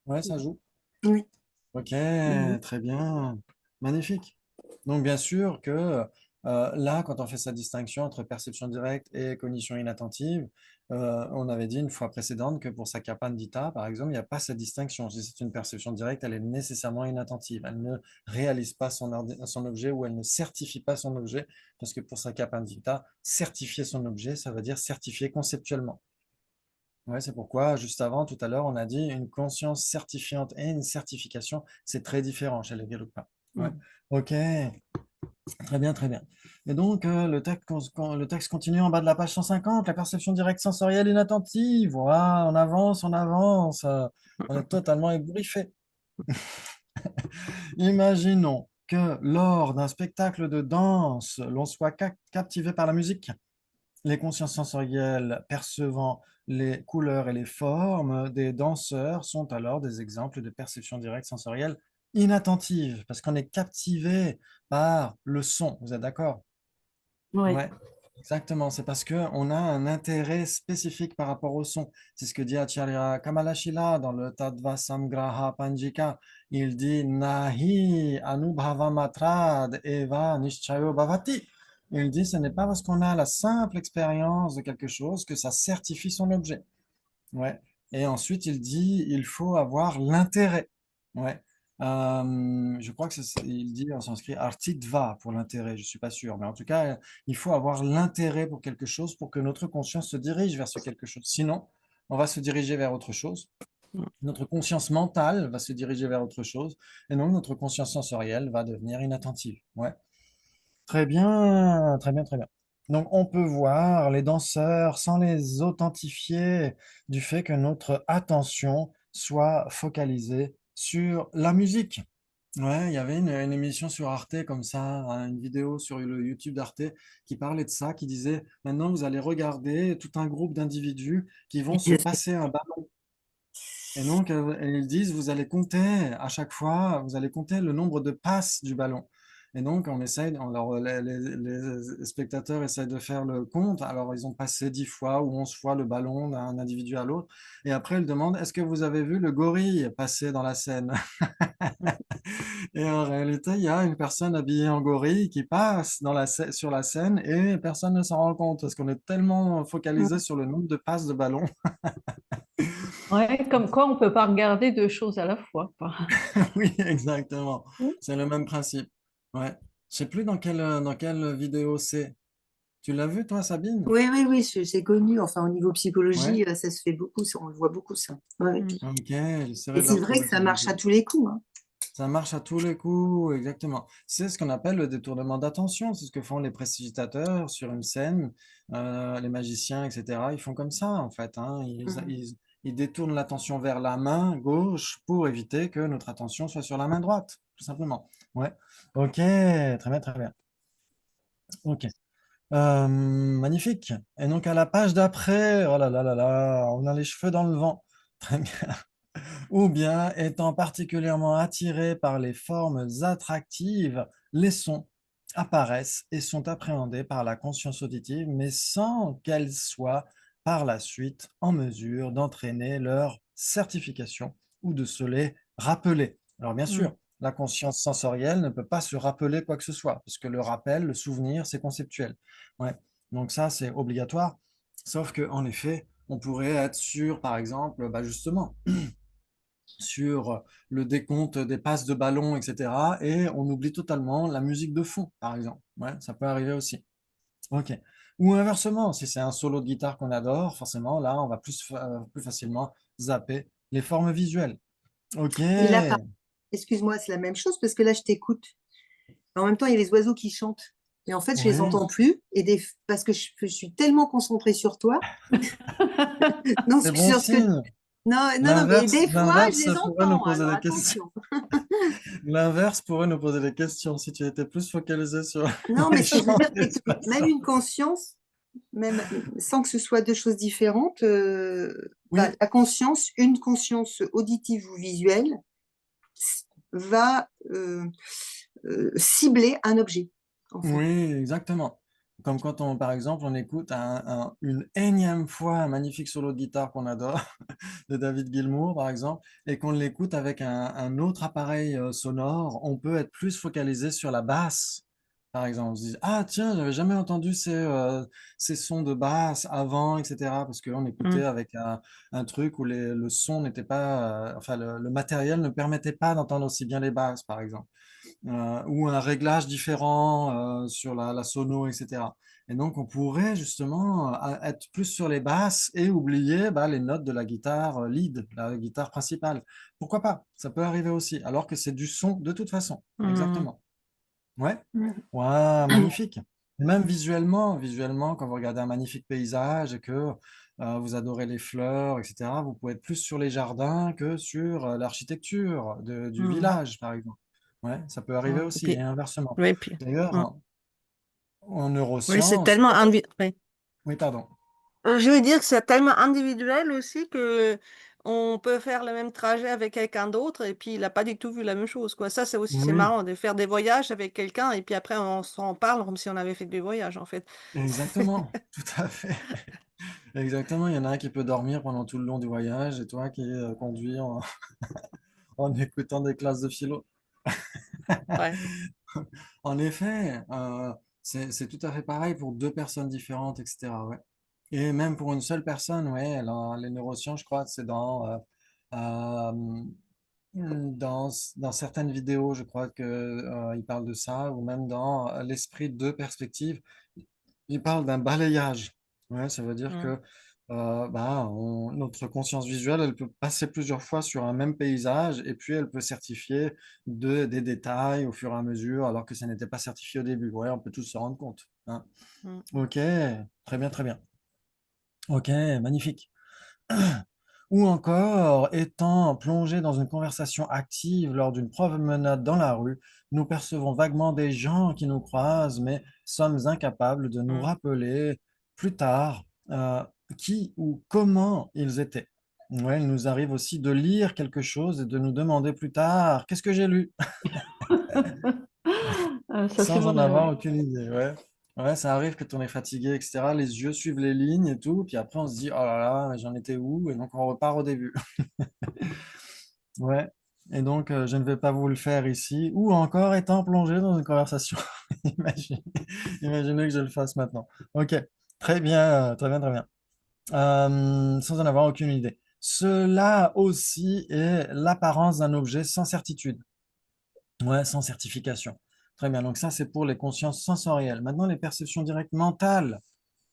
ouais, ça joue. Oui. Ok, Mhm. très bien, magnifique. Donc bien sûr que là, quand on fait cette distinction entre perception directe et cognition inattentive, on avait dit une fois précédente que pour Sakya Pandita, par exemple, il n'y a pas cette distinction. Si c'est une perception directe, elle est nécessairement inattentive. Elle ne réalise pas son objet ou elle ne certifie pas son objet, parce que pour Sakya Pandita, certifier son objet, ça veut dire certifier conceptuellement. Ouais, c'est pourquoi, juste avant, tout à l'heure, on a dit une conscience certifiante et une certification, c'est très différent chez les Gelugpa. Ouais. Mm. Ok, très bien, très bien. Et donc, le texte continue en bas de la page 150, la perception directe sensorielle inattentive. Voilà, on avance, on avance. On est totalement ébouriffé. Imaginons que lors d'un spectacle de danse, l'on soit captivé par la musique. Les consciences sensorielles percevant les couleurs et les formes des danseurs sont alors des exemples de perception directe sensorielle inattentive, parce qu'on est captivé par le son. Vous êtes d'accord? Oui, Ouais, exactement. C'est parce qu'on a un intérêt spécifique par rapport au son. C'est ce que dit Acharya Kamalashila dans le Tattva Samgraha Panjika. Il dit Nahi Anubhava Matrad Eva Nishchayo Bhavati. Il dit ce n'est pas parce qu'on a la simple expérience de quelque chose que ça certifie son objet. Ouais. Et ensuite, il dit, il faut avoir l'intérêt. Ouais. Je crois que il dit en sanskrit artitva pour l'intérêt, je suis pas sûr, mais en tout cas, il faut avoir l'intérêt pour quelque chose pour que notre conscience se dirige vers ce quelque chose. Sinon, on va se diriger vers autre chose. Notre conscience mentale va se diriger vers autre chose, et donc notre conscience sensorielle va devenir inattentive. Ouais. Très bien, très bien, très bien. Donc, on peut voir les danseurs sans les authentifier du fait que notre attention soit focalisée sur la musique. Ouais, il y avait une émission sur Arte comme ça, hein, une vidéo sur le YouTube d'Arte qui parlait de ça, qui disait, maintenant vous allez regarder tout un groupe d'individus qui vont se passer un ballon. Et donc, ils disent, vous allez compter à chaque fois, vous allez compter le nombre de passes du ballon. Et donc, on essaye, alors, les spectateurs essayent de faire le compte. Alors, ils ont passé 10 fois ou 11 fois le ballon d'un individu à l'autre. Et après, ils demandent, est-ce que vous avez vu le gorille passer dans la scène? Et en réalité, il y a une personne habillée en gorille qui passe sur la scène et personne ne s'en rend compte parce qu'on est tellement focalisé sur le nombre de passes de ballon. ouais, comme quoi on ne peut pas regarder deux choses à la fois, quoi. Oui, exactement. C'est le même principe. Ouais. Je sais plus dans quelle vidéo c'est. Tu l'as vu, toi, Sabine? Oui, oui, oui, c'est connu. Enfin, au niveau Ouais. psychologie, ça se fait beaucoup, on le voit beaucoup, ça. Ouais. Mm. Ok, Et j'essaierai de la c'est vrai que retrouver ça cette marche à vidéo. tous les coups, hein. Ça marche à tous les coups, exactement. C'est ce qu'on appelle le détournement d'attention. C'est ce que font les prestigitateurs sur une scène, les magiciens, etc. Ils font comme ça, en fait, hein. Mhm. Ils détournent l'attention vers la main gauche pour éviter que notre attention soit sur la main droite, tout simplement. Ouais. Ok, très bien, très bien. Ok. Magnifique. Et donc à la page d'après, oh là là là là, on a les cheveux dans le vent. Très bien. Ou bien étant particulièrement attiré par les formes attractives, les sons apparaissent et sont appréhendés par la conscience auditive, mais sans qu'elle soit par la suite en mesure d'entraîner leur certification ou de se les rappeler. Alors bien Mm. sûr, la conscience sensorielle ne peut pas se rappeler quoi que ce soit, parce que le rappel, le souvenir, c'est conceptuel. Ouais. Donc ça, c'est obligatoire. Sauf que, en effet, on pourrait être sûr, par exemple, bah justement, sur le décompte des passes de ballon, etc. Et on oublie totalement la musique de fond, par exemple. Ouais, ça peut arriver aussi. Ok. Ou inversement, si c'est un solo de guitare qu'on adore, forcément, là, on va plus facilement zapper les formes visuelles. Ok. Et là, excuse-moi, c'est la même chose parce que là, je t'écoute. En même temps, il y a les oiseaux qui chantent. Et en fait, je les Oui, entends plus. Parce que je suis tellement concentrée sur toi. Non, c'est bon sur ce que. signe. Non, non, non, mais des fois, je L'inverse les pourrait nous entends. poser Alors des questions. attention. L'inverse pourrait nous poser des questions si tu étais plus focalisé sur Non, mais les ce que je veux chants dire, des c'est que même oiseaux. une conscience, même sans que ce soit deux choses différentes, Oui, la conscience, une conscience auditive ou visuelle, va cibler un objet, en fait. oui, exactement. Comme quand on, par exemple, on écoute une énième fois un magnifique solo de guitare qu'on adore, de David Gilmour, par exemple, et qu'on l'écoute avec un autre appareil sonore, on peut être plus focalisé sur la basse, par exemple. On se dit, ah tiens, j'avais jamais entendu ces sons de basse avant, etc. Parce qu'on écoutait Mm. avec un truc où le son n'était pas, enfin, le matériel ne permettait pas d'entendre aussi bien les basses, par exemple ou un réglage différent sur la sono, etc. Et donc, on pourrait justement être plus sur les basses et oublier les notes de la guitare lead, la guitare principale. Pourquoi pas? Ça peut arriver aussi, alors que c'est du son de toute façon. Hmm. Exactement. Ouais. Mm. Ouais, magnifique. Même visuellement, quand vous regardez un magnifique paysage et que vous adorez les fleurs, etc., vous pouvez être plus sur les jardins que sur l'architecture du Hmm. village, par exemple. Ouais, ça peut arriver Ouais. Et aussi, et puis, inversement. oui, puis, D'ailleurs, hmm. en Oui, c'est neurosciences, tellement oui. oui, pardon. Je veux dire que c'est tellement individuel aussi que on peut faire le même trajet avec quelqu'un d'autre et puis il n'a pas du tout vu la même chose, quoi. Ça, c'est aussi, c'est Oui, marrant de faire des voyages avec quelqu'un et puis après on s'en parle comme si on avait fait des voyages, en fait. exactement, tout à fait. Exactement, il y en a un qui peut dormir pendant tout le long du voyage et toi qui conduis en écoutant des classes de philo. Ouais. En effet, c'est tout à fait pareil pour deux personnes différentes, etc. Ouais. Et même pour une seule personne, ouais, les neurosciences, je crois que c'est euh, dans certaines vidéos, je crois que, ils parlent de ça, ou même dans l'esprit de perspective, ils parlent d'un balayage. Ouais, ça veut dire Mm. que notre conscience visuelle, elle peut passer plusieurs fois sur un même paysage et puis elle peut certifier des détails au fur et à mesure, alors que ça n'était pas certifié au début. Ouais, on peut tous se rendre compte, hein. Mm. Ok, très bien, très bien. Ok, magnifique. Ou encore, étant plongé dans une conversation active lors d'une promenade dans la rue, nous percevons vaguement des gens qui nous croisent, mais sommes incapables de nous Mm. rappeler plus tard qui ou comment ils étaient. Ouais, il nous arrive aussi de lire quelque chose et de nous demander plus tard, qu'est-ce que j'ai lu? Ça, c'est Sans en vrai, avoir oui. aucune idée. Ouais. Ouais, ça arrive quand on est fatigué, etc. Les yeux suivent les lignes et tout, puis après on se dit, oh là là, mais j'en étais où? Et donc on repart au début. Ouais. Et donc, je ne vais pas vous le faire ici, ou encore étant plongé dans une conversation. Imaginez, imaginez que je le fasse maintenant. Ok, très bien, très bien, très bien. Sans en avoir aucune idée. Cela aussi est l'apparence d'un objet sans certitude. Ouais, sans certification. Très bien, donc ça c'est pour les consciences sensorielles. Maintenant, les perceptions directes mentales.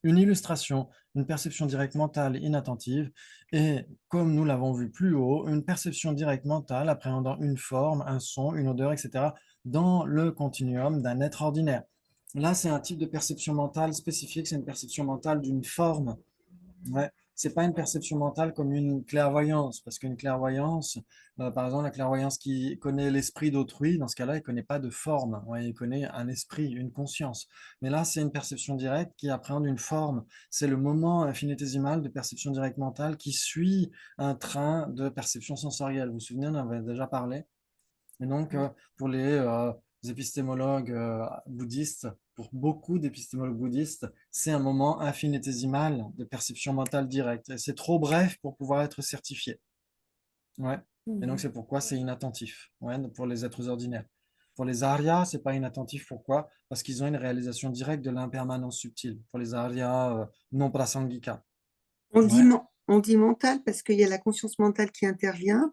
Une illustration, une perception directe mentale inattentive, et comme nous l'avons vu plus haut, une perception directe mentale appréhendant une forme, un son, une odeur, etc., dans le continuum d'un être ordinaire. Là, c'est un type de perception mentale spécifique, c'est une perception mentale d'une forme. Ouais. C'est pas une perception mentale comme une clairvoyance, parce qu'une clairvoyance, par exemple, la clairvoyance qui connaît l'esprit d'autrui, dans ce cas-là, il connaît pas de forme, ouais, il connaît un esprit, une conscience. Mais là, c'est une perception directe qui appréhende une forme. C'est le moment infinitésimal de perception directe mentale qui suit un train de perception sensorielle. Vous vous souvenez, on en avait déjà parlé. Et donc, pour les épistémologues bouddhistes, pour beaucoup d'épistémologues bouddhistes, c'est un moment infinitésimal de perception mentale directe. Et c'est trop bref pour pouvoir être certifié. Ouais. Et donc, Mhm. c'est pourquoi c'est inattentif, ouais, pour les êtres ordinaires. Pour les Aryas, c'est pas inattentif. Pourquoi? Parce qu'ils ont une réalisation directe de l'impermanence subtile. Pour les Aryas non prasangika. Ouais, On dit mental parce qu'il y a la conscience mentale qui intervient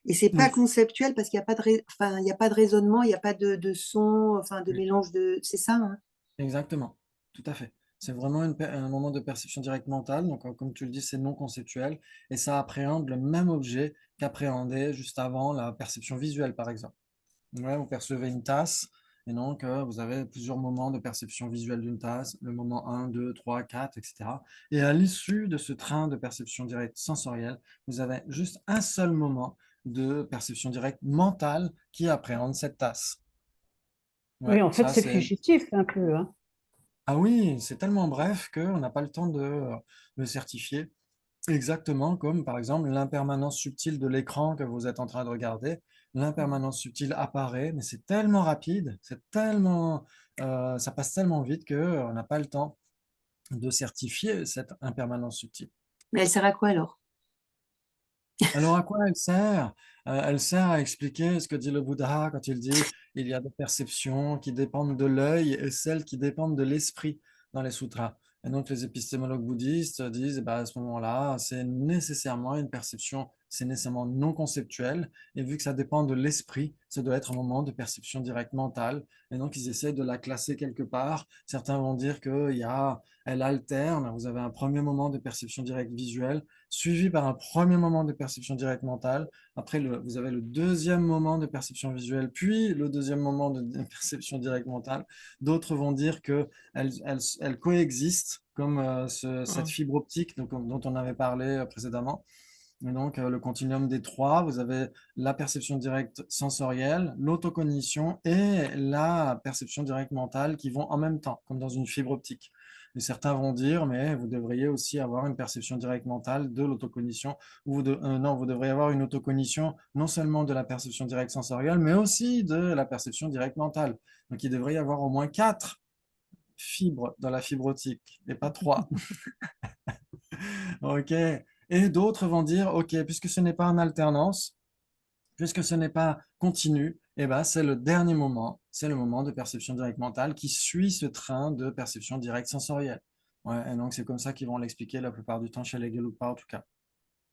et c'est pas oui, conceptuel parce qu'il n'y a pas de, enfin, il y a pas de raisonnement, il n'y a pas de son, enfin, de oui. mélange de. C'est ça, hein. Exactement, tout à fait. C'est vraiment un moment de perception directe mentale, donc comme tu le dis, c'est non conceptuel, et ça appréhende le même objet qu'appréhendait juste avant la perception visuelle, par exemple. Ouais, vous percevez une tasse, et donc vous avez plusieurs moments de perception visuelle d'une tasse, le moment un, 2, 3, 4, etc. Et à l'issue de ce train de perception directe sensorielle, vous avez juste un seul moment de perception directe mentale qui appréhende cette tasse. Oui, Ouais, en fait, ça c'est c'est fugitif un peu, hein. Ah oui, c'est tellement bref qu'on n'a pas le temps de le certifier. Exactement comme par exemple l'impermanence subtile de l'écran que vous êtes en train de regarder. L'impermanence subtile apparaît, mais c'est tellement rapide, ça passe tellement vite qu'on n'a pas le temps de certifier cette impermanence subtile. Mais elle sert à quoi alors? Alors à quoi elle sert? Elle sert à expliquer ce que dit le Bouddha quand il dit il y a des perceptions qui dépendent de l'œil et celles qui dépendent de l'esprit dans les sutras. Et donc les épistémologues bouddhistes disent bah, à ce moment-là, c'est nécessairement une perception c'est nécessairement non conceptuel. Et vu que ça dépend de l'esprit, ça doit être un moment de perception directe mentale. Et donc, ils essaient de la classer quelque part. Certains vont dire elle alterne. Vous avez un premier moment de perception directe visuelle, suivi par un premier moment de perception directe mentale. Après, vous avez le deuxième moment de perception visuelle, puis le deuxième moment de perception directe mentale. D'autres vont dire qu'elles coexistent, comme cette Mm. fibre optique dont on avait parlé précédemment. Et donc, le continuum des trois, vous avez la perception directe sensorielle, l'autocognition et la perception directe mentale qui vont en même temps, comme dans une fibre optique. Et certains vont dire, mais vous devriez aussi avoir une perception directe mentale de l'autocognition, non, vous devriez avoir une autocognition non seulement de la perception directe sensorielle, mais aussi de la perception directe mentale. Donc, il devrait y avoir au moins quatre fibres dans la fibre optique et pas trois. OK. Et d'autres vont dire, OK, puisque ce n'est pas en alternance, puisque ce n'est pas continu, eh ben, c'est le dernier moment, c'est le moment de perception directe mentale qui suit ce train de perception directe sensorielle. Ouais, et donc c'est comme ça qu'ils vont l'expliquer la plupart du temps chez les Gelugpa en tout cas.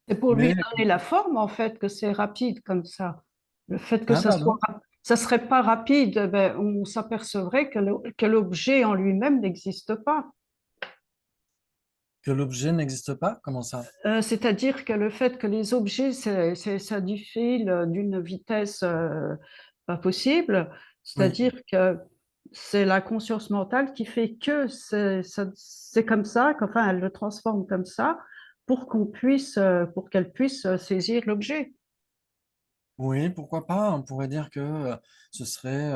C'est pour lui Mais, donner la forme, en fait, que c'est rapide comme ça. Le fait que hein, pardon, ça serait pas rapide, ben, on s'apercevrait que l'objet en lui-même n'existe pas. que l'objet n'existe pas? Comment ça? C'est-à-dire que le fait que les objets, ça défile d'une vitesse pas possible, Oui. c'est-à-dire que c'est la conscience mentale qui fait que c'est comme ça, qu'enfin elle le transforme comme ça pour qu'elle puisse saisir l'objet. Oui, pourquoi pas? On pourrait dire que ce serait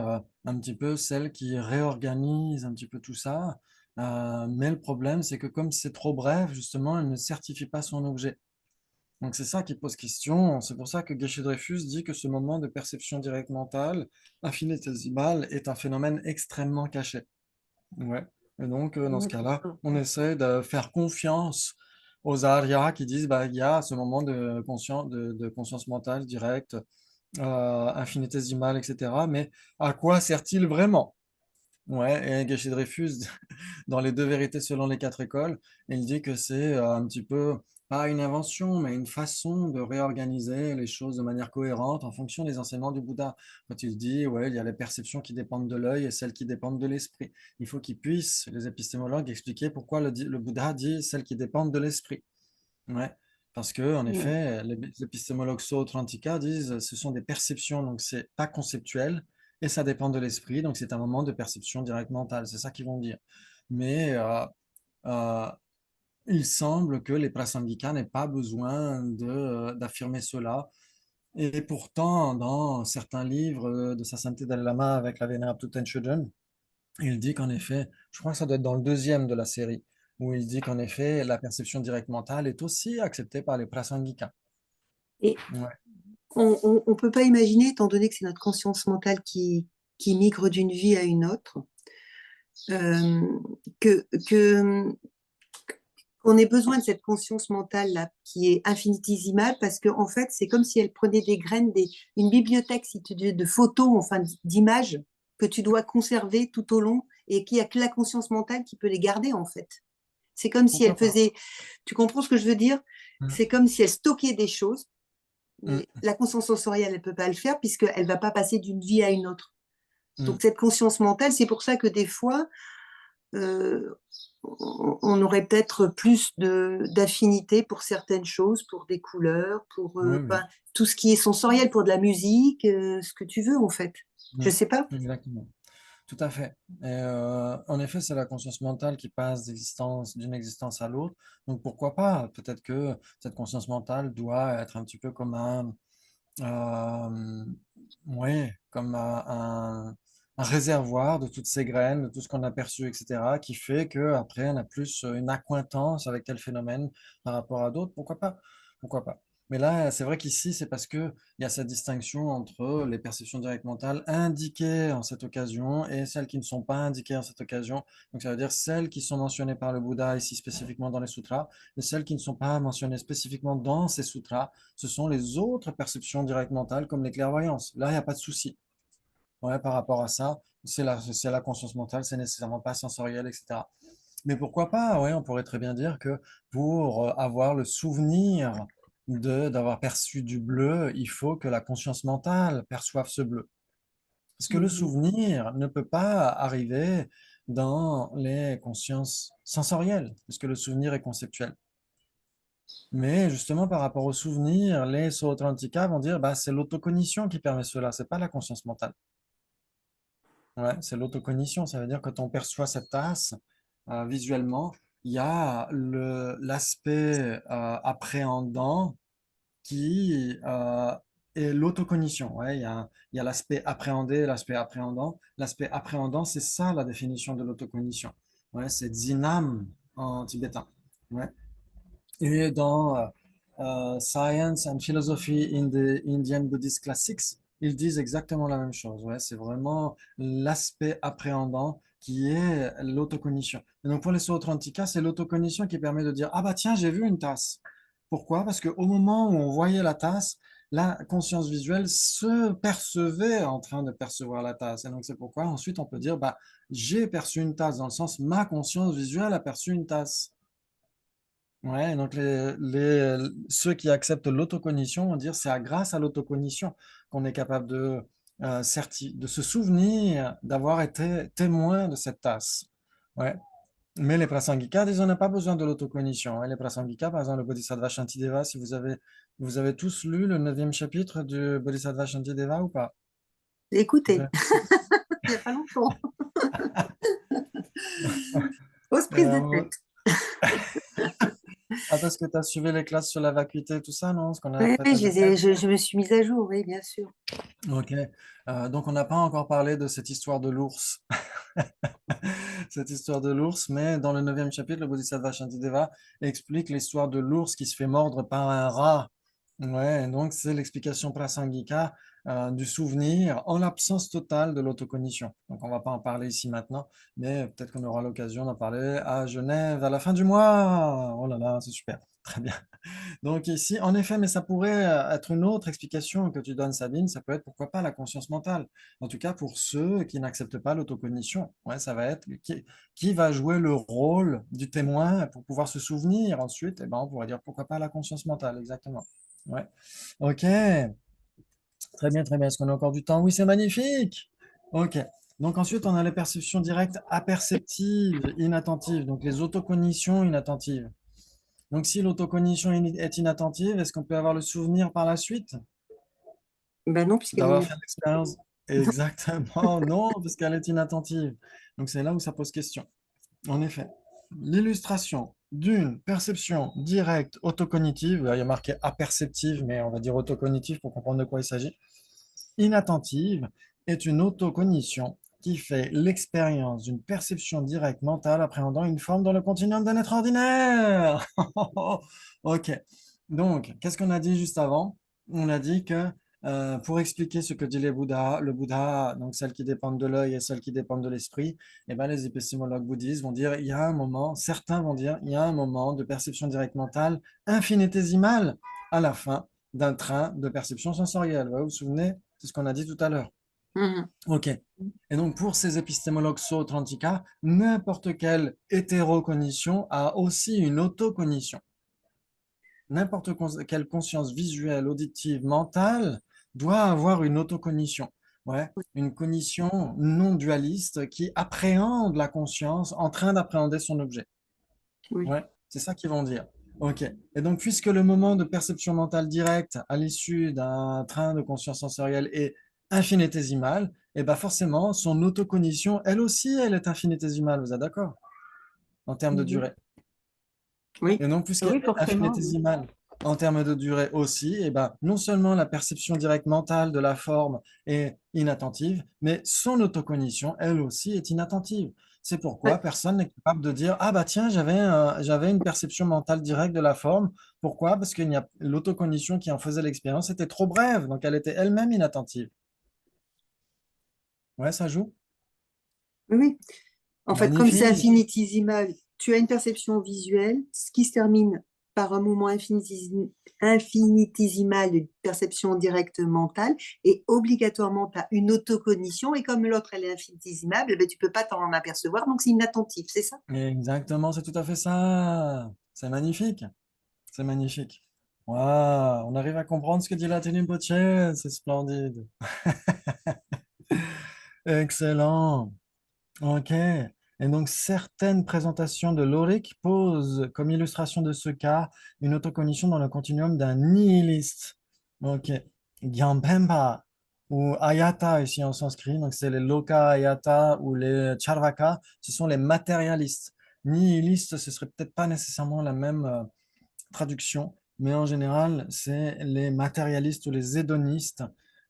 un petit peu celle qui réorganise un petit peu tout ça. Mais le problème, c'est que comme c'est trop bref, justement, elle ne certifie pas son objet. Donc c'est ça qui pose question. C'est pour ça que Geshe-Dreyfus dit que ce moment de perception directe mentale, infinitésimale, est un phénomène extrêmement caché. Ouais. Et donc, dans ce Ouais, c'est cas-là, ça. on essaie de faire confiance aux Aryas qui disent bah, il y a ce moment de conscience mentale directe infinitésimale, etc. Mais à quoi sert-il vraiment? Ouais, et Geshe-Dreyfus, dans Les deux vérités selon les quatre écoles, il dit que c'est un petit peu, pas une invention, mais une façon de réorganiser les choses de manière cohérente en fonction des enseignements du Bouddha. Quand il dit, ouais, il y a les perceptions qui dépendent de l'œil et celles qui dépendent de l'esprit. Il faut qu'ils puissent, les épistémologues, expliquer pourquoi le Bouddha dit celles qui dépendent de l'esprit. Ouais, parce que en Ouais. effet, les épistémologues Sautrantika disent ce sont des perceptions, donc c'est pas conceptuel et ça dépend de l'esprit, donc c'est un moment de perception directe mentale, c'est ça qu'ils vont dire. Mais euh, il semble que les prasangika n'aient pas besoin d'affirmer cela. Et pourtant, dans certains livres de Sa Sainteté Dalai Lama avec la Vénérable Thupten Chodron, il dit qu'en effet, je crois que ça doit être dans le deuxième de la série, où il dit qu'en effet, la perception directe mentale est aussi acceptée par les prasangika. Et Ouais. on ne peut pas imaginer, étant donné que c'est notre conscience mentale qui migre d'une vie à une autre, euh, que qu'on ait besoin de cette conscience mentale là qui est infinitésimale parce que en fait c'est comme si elle prenait des graines, une bibliothèque si tu veux, de photos, enfin d'images que tu dois conserver tout au long et qu'il n'y a que la conscience mentale qui peut les garder en fait. C'est comme si elle Pourquoi pas? faisait, tu comprends ce que je veux dire? Mm, C'est comme si elle stockait des choses, mm, mais la conscience sensorielle elle peut pas le faire puisqu'elle va pas passer d'une vie à une autre. mm. Donc cette conscience mentale, c'est pour ça que des fois euh, on aurait peut-être plus d'affinité pour certaines choses, pour des couleurs, pour Oui, oui. tout ce qui est sensoriel, pour de la musique, ce que tu veux en fait. Je Mm. sais pas. Exactement. Tout à fait. Et en effet, c'est la conscience mentale qui passe d'une existence à l'autre. Donc pourquoi pas? Peut-être que cette conscience mentale doit être un petit peu comme Euh, oui, comme un réservoir de toutes ces graines, de tout ce qu'on a perçu, etc., qui fait qu'après, on a plus une accointance avec tel phénomène par rapport à d'autres. Pourquoi pas? Pourquoi pas? Mais là, c'est vrai qu'ici, c'est parce qu'il y a cette distinction entre les perceptions directes mentales indiquées en cette occasion et celles qui ne sont pas indiquées en cette occasion. Donc, ça veut dire celles qui sont mentionnées par le Bouddha ici spécifiquement dans les sutras et celles qui ne sont pas mentionnées spécifiquement dans ces sutras, ce sont les autres perceptions directes mentales comme les clairvoyances. Là, il n'y a pas de souci. Ouais, par rapport à ça, c'est la conscience mentale, c'est nécessairement pas sensoriel, etc. Mais pourquoi pas? Ouais, on pourrait très bien dire que pour avoir le souvenir d'avoir perçu du bleu, il faut que la conscience mentale perçoive ce bleu. Parce que le Mhm. souvenir ne peut pas arriver dans les consciences sensorielles, puisque le souvenir est conceptuel. Mais justement, par rapport au souvenir, les Sautrantika vont dire bah, c'est l'autocognition qui permet cela, c'est pas la conscience mentale. Ouais, c'est l'autocognition, ça veut dire que quand on perçoit cette tasse visuellement, il y a l'aspect appréhendant qui est l'autocognition. Ouais, il y a l'aspect appréhendé, l'aspect appréhendant. L'aspect appréhendant, c'est ça la définition de l'autocognition. Ouais, c'est Dzinam en tibétain. Ouais. Et dans Science and Philosophy in the Indian Buddhist Classics, ils disent exactement la même chose. Ouais, c'est vraiment l'aspect appréhendant qui est l'autocognition. Et donc pour les Sautrantika, c'est l'autocognition qui permet de dire ah bah tiens, j'ai vu une tasse. Pourquoi? Parce qu'au moment où on voyait la tasse, la conscience visuelle se percevait en train de percevoir la tasse. Et donc c'est pourquoi ensuite on peut dire bah j'ai perçu une tasse dans le sens ma conscience visuelle a perçu une tasse. Ouais, donc ceux qui acceptent l'autocognition vont dire c'est grâce à l'autocognition qu'on est capable de se souvenir d'avoir été témoin de cette tasse. Ouais. Mais les Prasangikas disent on n'a pas besoin de l'autocognition. Et les Prasangikas, par exemple, le Bodhisattva Shantideva, si vous avez tous lu le 9e chapitre du Bodhisattva Shantideva ou pas? Vous Écoutez, avez- il n'y a pas longtemps. Fausse prise de Euh, tête. ah, parce que tu as suivi les classes sur la vacuité et tout ça, non? Ce qu'on a Oui, fait oui, à Genève. je me suis mise à jour, oui, bien sûr. Ok. Donc on n'a pas encore parlé de cette histoire de l'ours. Cette histoire de l'ours, mais dans le 9e chapitre, le Bodhisattva Shantideva explique l'histoire de l'ours qui se fait mordre par un rat. Ouais, donc c'est l'explication prasangika du souvenir en l'absence totale de l'autocognition. Donc on va pas en parler ici maintenant, mais peut-être qu'on aura l'occasion d'en parler à Genève à la fin du mois. Oh là là, c'est super. Très bien. Donc ici, en effet, mais ça pourrait être une autre explication que tu donnes, Sabine, ça peut être pourquoi pas la conscience mentale. En tout cas, pour ceux qui n'acceptent pas l'autocognition, ouais, ça va être qui va jouer le rôle du témoin pour pouvoir se souvenir ensuite, eh ben, on pourrait dire pourquoi pas la conscience mentale, exactement. Ouais. Ok, très bien, très bien. Est-ce qu'on a encore du temps? Oui, c'est magnifique. Ok. Donc ensuite, on a les perceptions directes aperceptives, inattentives, donc les autocognitions inattentives. Donc, si l'autocognition est inattentive, est-ce qu'on peut avoir le souvenir par la suite Ben non, puisqu'elle est d'avoir fait inattentive. l'expérience? Exactement, non, parce qu'elle est inattentive. Donc, c'est là où ça pose question. En effet, l'illustration d'une perception directe autocognitive, il y a marqué aperceptive, mais on va dire autocognitive pour comprendre de quoi il s'agit, inattentive, est une autocognition qui fait l'expérience d'une perception directe mentale appréhendant une forme dans le continuum d'un être ordinaire. Ok. Donc, qu'est-ce qu'on a dit juste avant? On a dit que pour expliquer ce que dit les Bouddhas, le Bouddha, donc celles qui dépendent de l'œil et celles qui dépendent de l'esprit, eh ben, les épistémologues bouddhistes vont dire il y a un moment, certains vont dire il y a un moment de perception directe mentale infinitésimale à la fin d'un train de perception sensorielle. Ouais, vous vous souvenez? C'est ce qu'on a dit tout à l'heure. Mhm. OK. Et donc, pour ces épistémologues Sautrantika, n'importe quelle hétérocognition a aussi une autocognition. N'importe quelle conscience visuelle, auditive, mentale doit avoir une autocognition. Ouais, une cognition non dualiste qui appréhende la conscience en train d'appréhender son objet. Oui, Ouais, c'est ça qu'ils vont dire. OK. Et donc, puisque le moment de perception mentale directe à l'issue d'un train de conscience sensorielle est infinitésimal, et ben forcément, son autocognition, elle aussi, elle est infinitésimale. Vous êtes d'accord? En termes de mhm. durée. Oui, Et donc, Ah puisqu'elle oui, est forcément. Oui. infinitésimale en termes de durée aussi, et ben, non seulement la perception directe mentale de la forme est inattentive, mais son autocognition, elle aussi, est inattentive. C'est pourquoi Ouais, personne n'est capable de dire ah bah tiens, j'avais une perception mentale directe de la forme. Pourquoi? Parce que l'autocognition qui en faisait l'expérience était trop brève, donc elle était elle-même inattentive. Ouais, ça joue? oui, oui. En fait, comme c'est Magnifique. infinitésimal, tu as une perception visuelle, ce qui se termine par un mouvement infinitésimal de perception directe mentale, et obligatoirement, tu as une autocognition, et comme l'autre, elle est infinitésimale, ben, tu peux pas t'en apercevoir, donc c'est inattentif, c'est ça? Exactement, c'est tout à fait ça. C'est magnifique. C'est magnifique. Waouh, on arrive à comprendre ce que dit la Poche, c'est splendide. Excellent. Ok. Et donc, certaines présentations de Lorik posent comme illustration de ce cas une autocognition dans le continuum d'un nihiliste. Ok. Gyamphempa ou Ayata ici en sanskrit, donc c'est les Loka Ayata ou les Charvaka, ce sont les matérialistes. Nihiliste, ce serait peut-être pas nécessairement la même traduction, mais en général, c'est les matérialistes ou les hédonistes,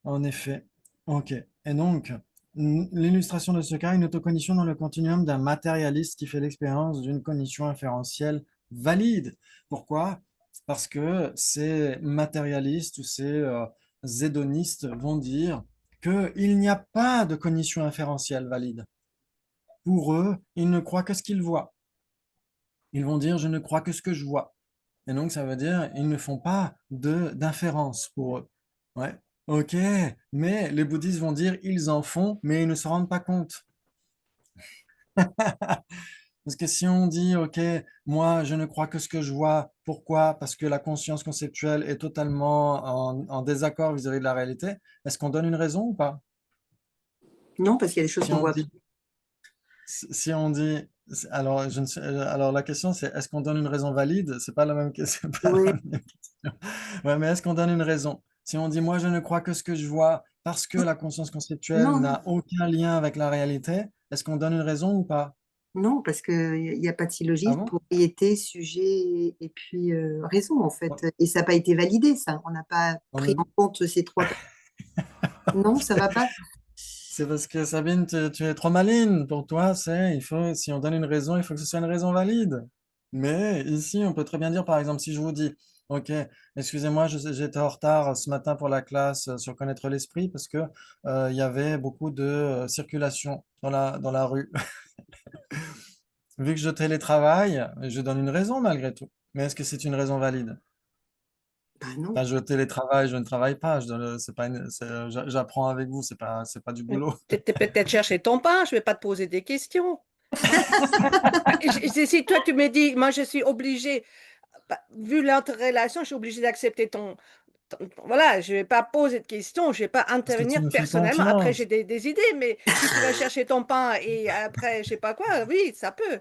en effet. Ok. Et donc, l'illustration de ce cas, une autocognition dans le continuum d'un matérialiste qui fait l'expérience d'une cognition inférentielle valide. Pourquoi? Parce que ces matérialistes ou ces hédonistes vont dire qu'il n'y a pas de cognition inférentielle valide. Pour eux, ils ne croient que ce qu'ils voient. Ils vont dire, je ne crois que ce que je vois. Et donc, ça veut dire, ils ne font pas d'inférence pour eux. Ouais, ok, mais les bouddhistes vont dire, ils en font, mais ils ne se rendent pas compte. Parce que si on dit, ok, moi, je ne crois que ce que je vois, pourquoi? Parce que la conscience conceptuelle est totalement en désaccord vis-à-vis de la réalité, est-ce qu'on donne une raison ou pas? Non, parce qu'il y a des choses Si qu'on on voit. dit, si on dit, alors, alors la question c'est, est-ce qu'on donne une raison valide? C'est pas la même question. C'est pas la Ouais. même question. Ouais, mais est-ce qu'on donne une raison? Si on dit, moi, je ne crois que ce que je vois parce que la conscience conceptuelle Non, non, n'a aucun lien avec la réalité, est-ce qu'on donne une raison ou pas? non, parce qu'il n'y a pas de Ah syllogisme, bon? propriété, sujet et puis raison, en fait. Ouais. Et ça n'a pas été validé, ça. On n'a pas On pris ne- en compte ces trois. Non, ça va pas. C'est parce que Sabine, tu es trop maligne. Pour toi, si on donne une raison, il faut que ce soit une raison valide. Mais ici, on peut très bien dire, par exemple, si je vous dis, OK, excusez-moi, j'étais en retard ce matin pour la classe sur connaître l'esprit parce que il y avait beaucoup de circulation dans la rue. Vu que je télétravaille, je donne une raison malgré tout. Mais est-ce que c'est une raison valide? Bah non. Enfin, je télétravaille, je ne travaille pas. C'est pas j'apprends avec vous, c'est pas du Mais boulot. t'es peut-être chercher ton pain, je vais pas te poser des questions. Si toi tu me dis, moi je suis obligée, bah, vu notre relation, je suis obligée d'accepter voilà, je vais pas poser de questions, je vais pas Est-ce que tu intervenir me fais personnellement. Après, j'ai confiance? des idées, mais si tu vas chercher ton pain et après, je sais pas quoi, oui, ça peut.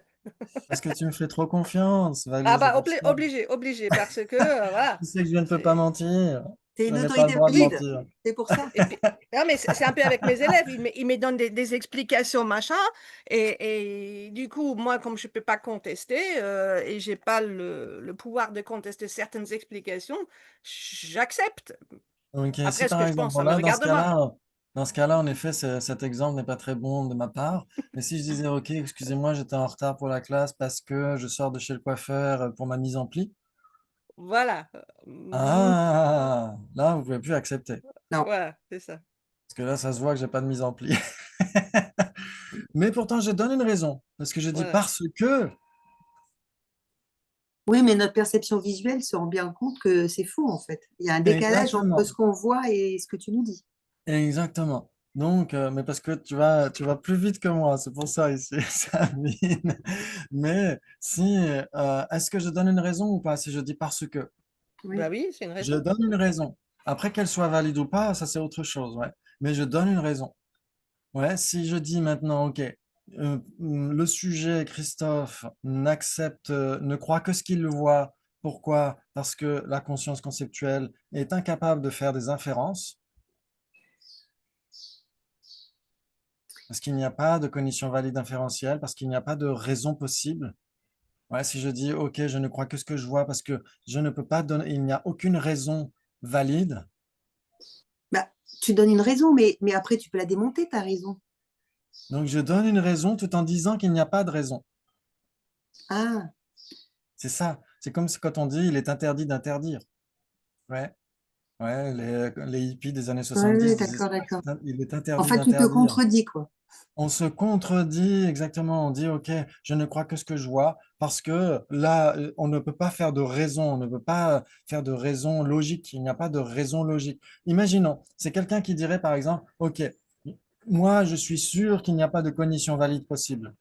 Est-ce que tu me fais trop confiance, Ah Valise, c'est bah, pour ça. obligé, parce que, voilà. Tu sais que je ne peux pas c'est- mentir. T'es Je une n'ai pas le autorité droit de valide. Oui, mentir. C'est pour ça. et puis, non, mais c'est un peu avec mes élèves, ils me donnent des explications, machin, et du coup, moi, comme je peux pas contester, et j'ai pas le pouvoir de contester certaines explications, j'accepte. Donc, Après, si ce que par je pense, exemple, ça me là, regarde moi. dans ce cas-là, en effet, cet exemple n'est pas très bon de ma part. Mais si je disais, OK, excusez-moi, j'étais en retard pour la classe parce que je sors de chez le coiffeur pour ma mise en pli. Voilà. Ah, là, vous pouvez plus accepter. Non. Voilà, c'est ça. Parce que là, ça se voit que j'ai pas de mise en pli. Mais pourtant, je donne une raison. Parce que je dis Voilà. parce que. Oui, mais notre perception visuelle se rend bien compte que c'est faux, en fait. Il y a un décalage entre Exactement. ce qu'on voit et ce que tu nous dis. Exactement. Donc, mais parce que tu vas plus vite que moi, c'est pour ça ici, Sabine. Mais si, est-ce que je donne une raison ou pas? Si je dis parce que, Bah Oui. oui, c'est une je raison. donne une raison. Après qu'elle soit valide ou pas, ça c'est autre chose, ouais. Mais je donne une raison. Ouais, si je dis maintenant, ok, le sujet, Christophe, ne croit que ce qu'il voit. Pourquoi? Parce que la conscience conceptuelle est incapable de faire des inférences. Parce qu'il n'y a pas de cognition valide inférentielle, parce qu'il n'y a pas de raison possible. Ouais, si je dis, OK, je ne crois que ce que je vois parce que je ne peux pas donner, il n'y a aucune raison valide, Bah, tu donnes une raison, mais après, tu peux la démonter, ta raison. donc je donne une raison tout en disant qu'il n'y a pas de raison. Ah, C'est ça. C'est comme quand on dit, il est interdit d'interdire. Ouais, ouais, les hippies des années oui, oui, 70 disaient d'accord, ça, d'accord. il est interdit Enfin, tu te d'interdire. contredis, quoi. On se contredit exactement. On dit, OK, je ne crois que ce que je vois parce que là, on ne peut pas faire de raison. On ne peut pas faire de raison logique. Il n'y a pas de raison logique. Imaginons, c'est quelqu'un qui dirait, par exemple, OK, moi, je suis sûr qu'il n'y a pas de cognition valide possible.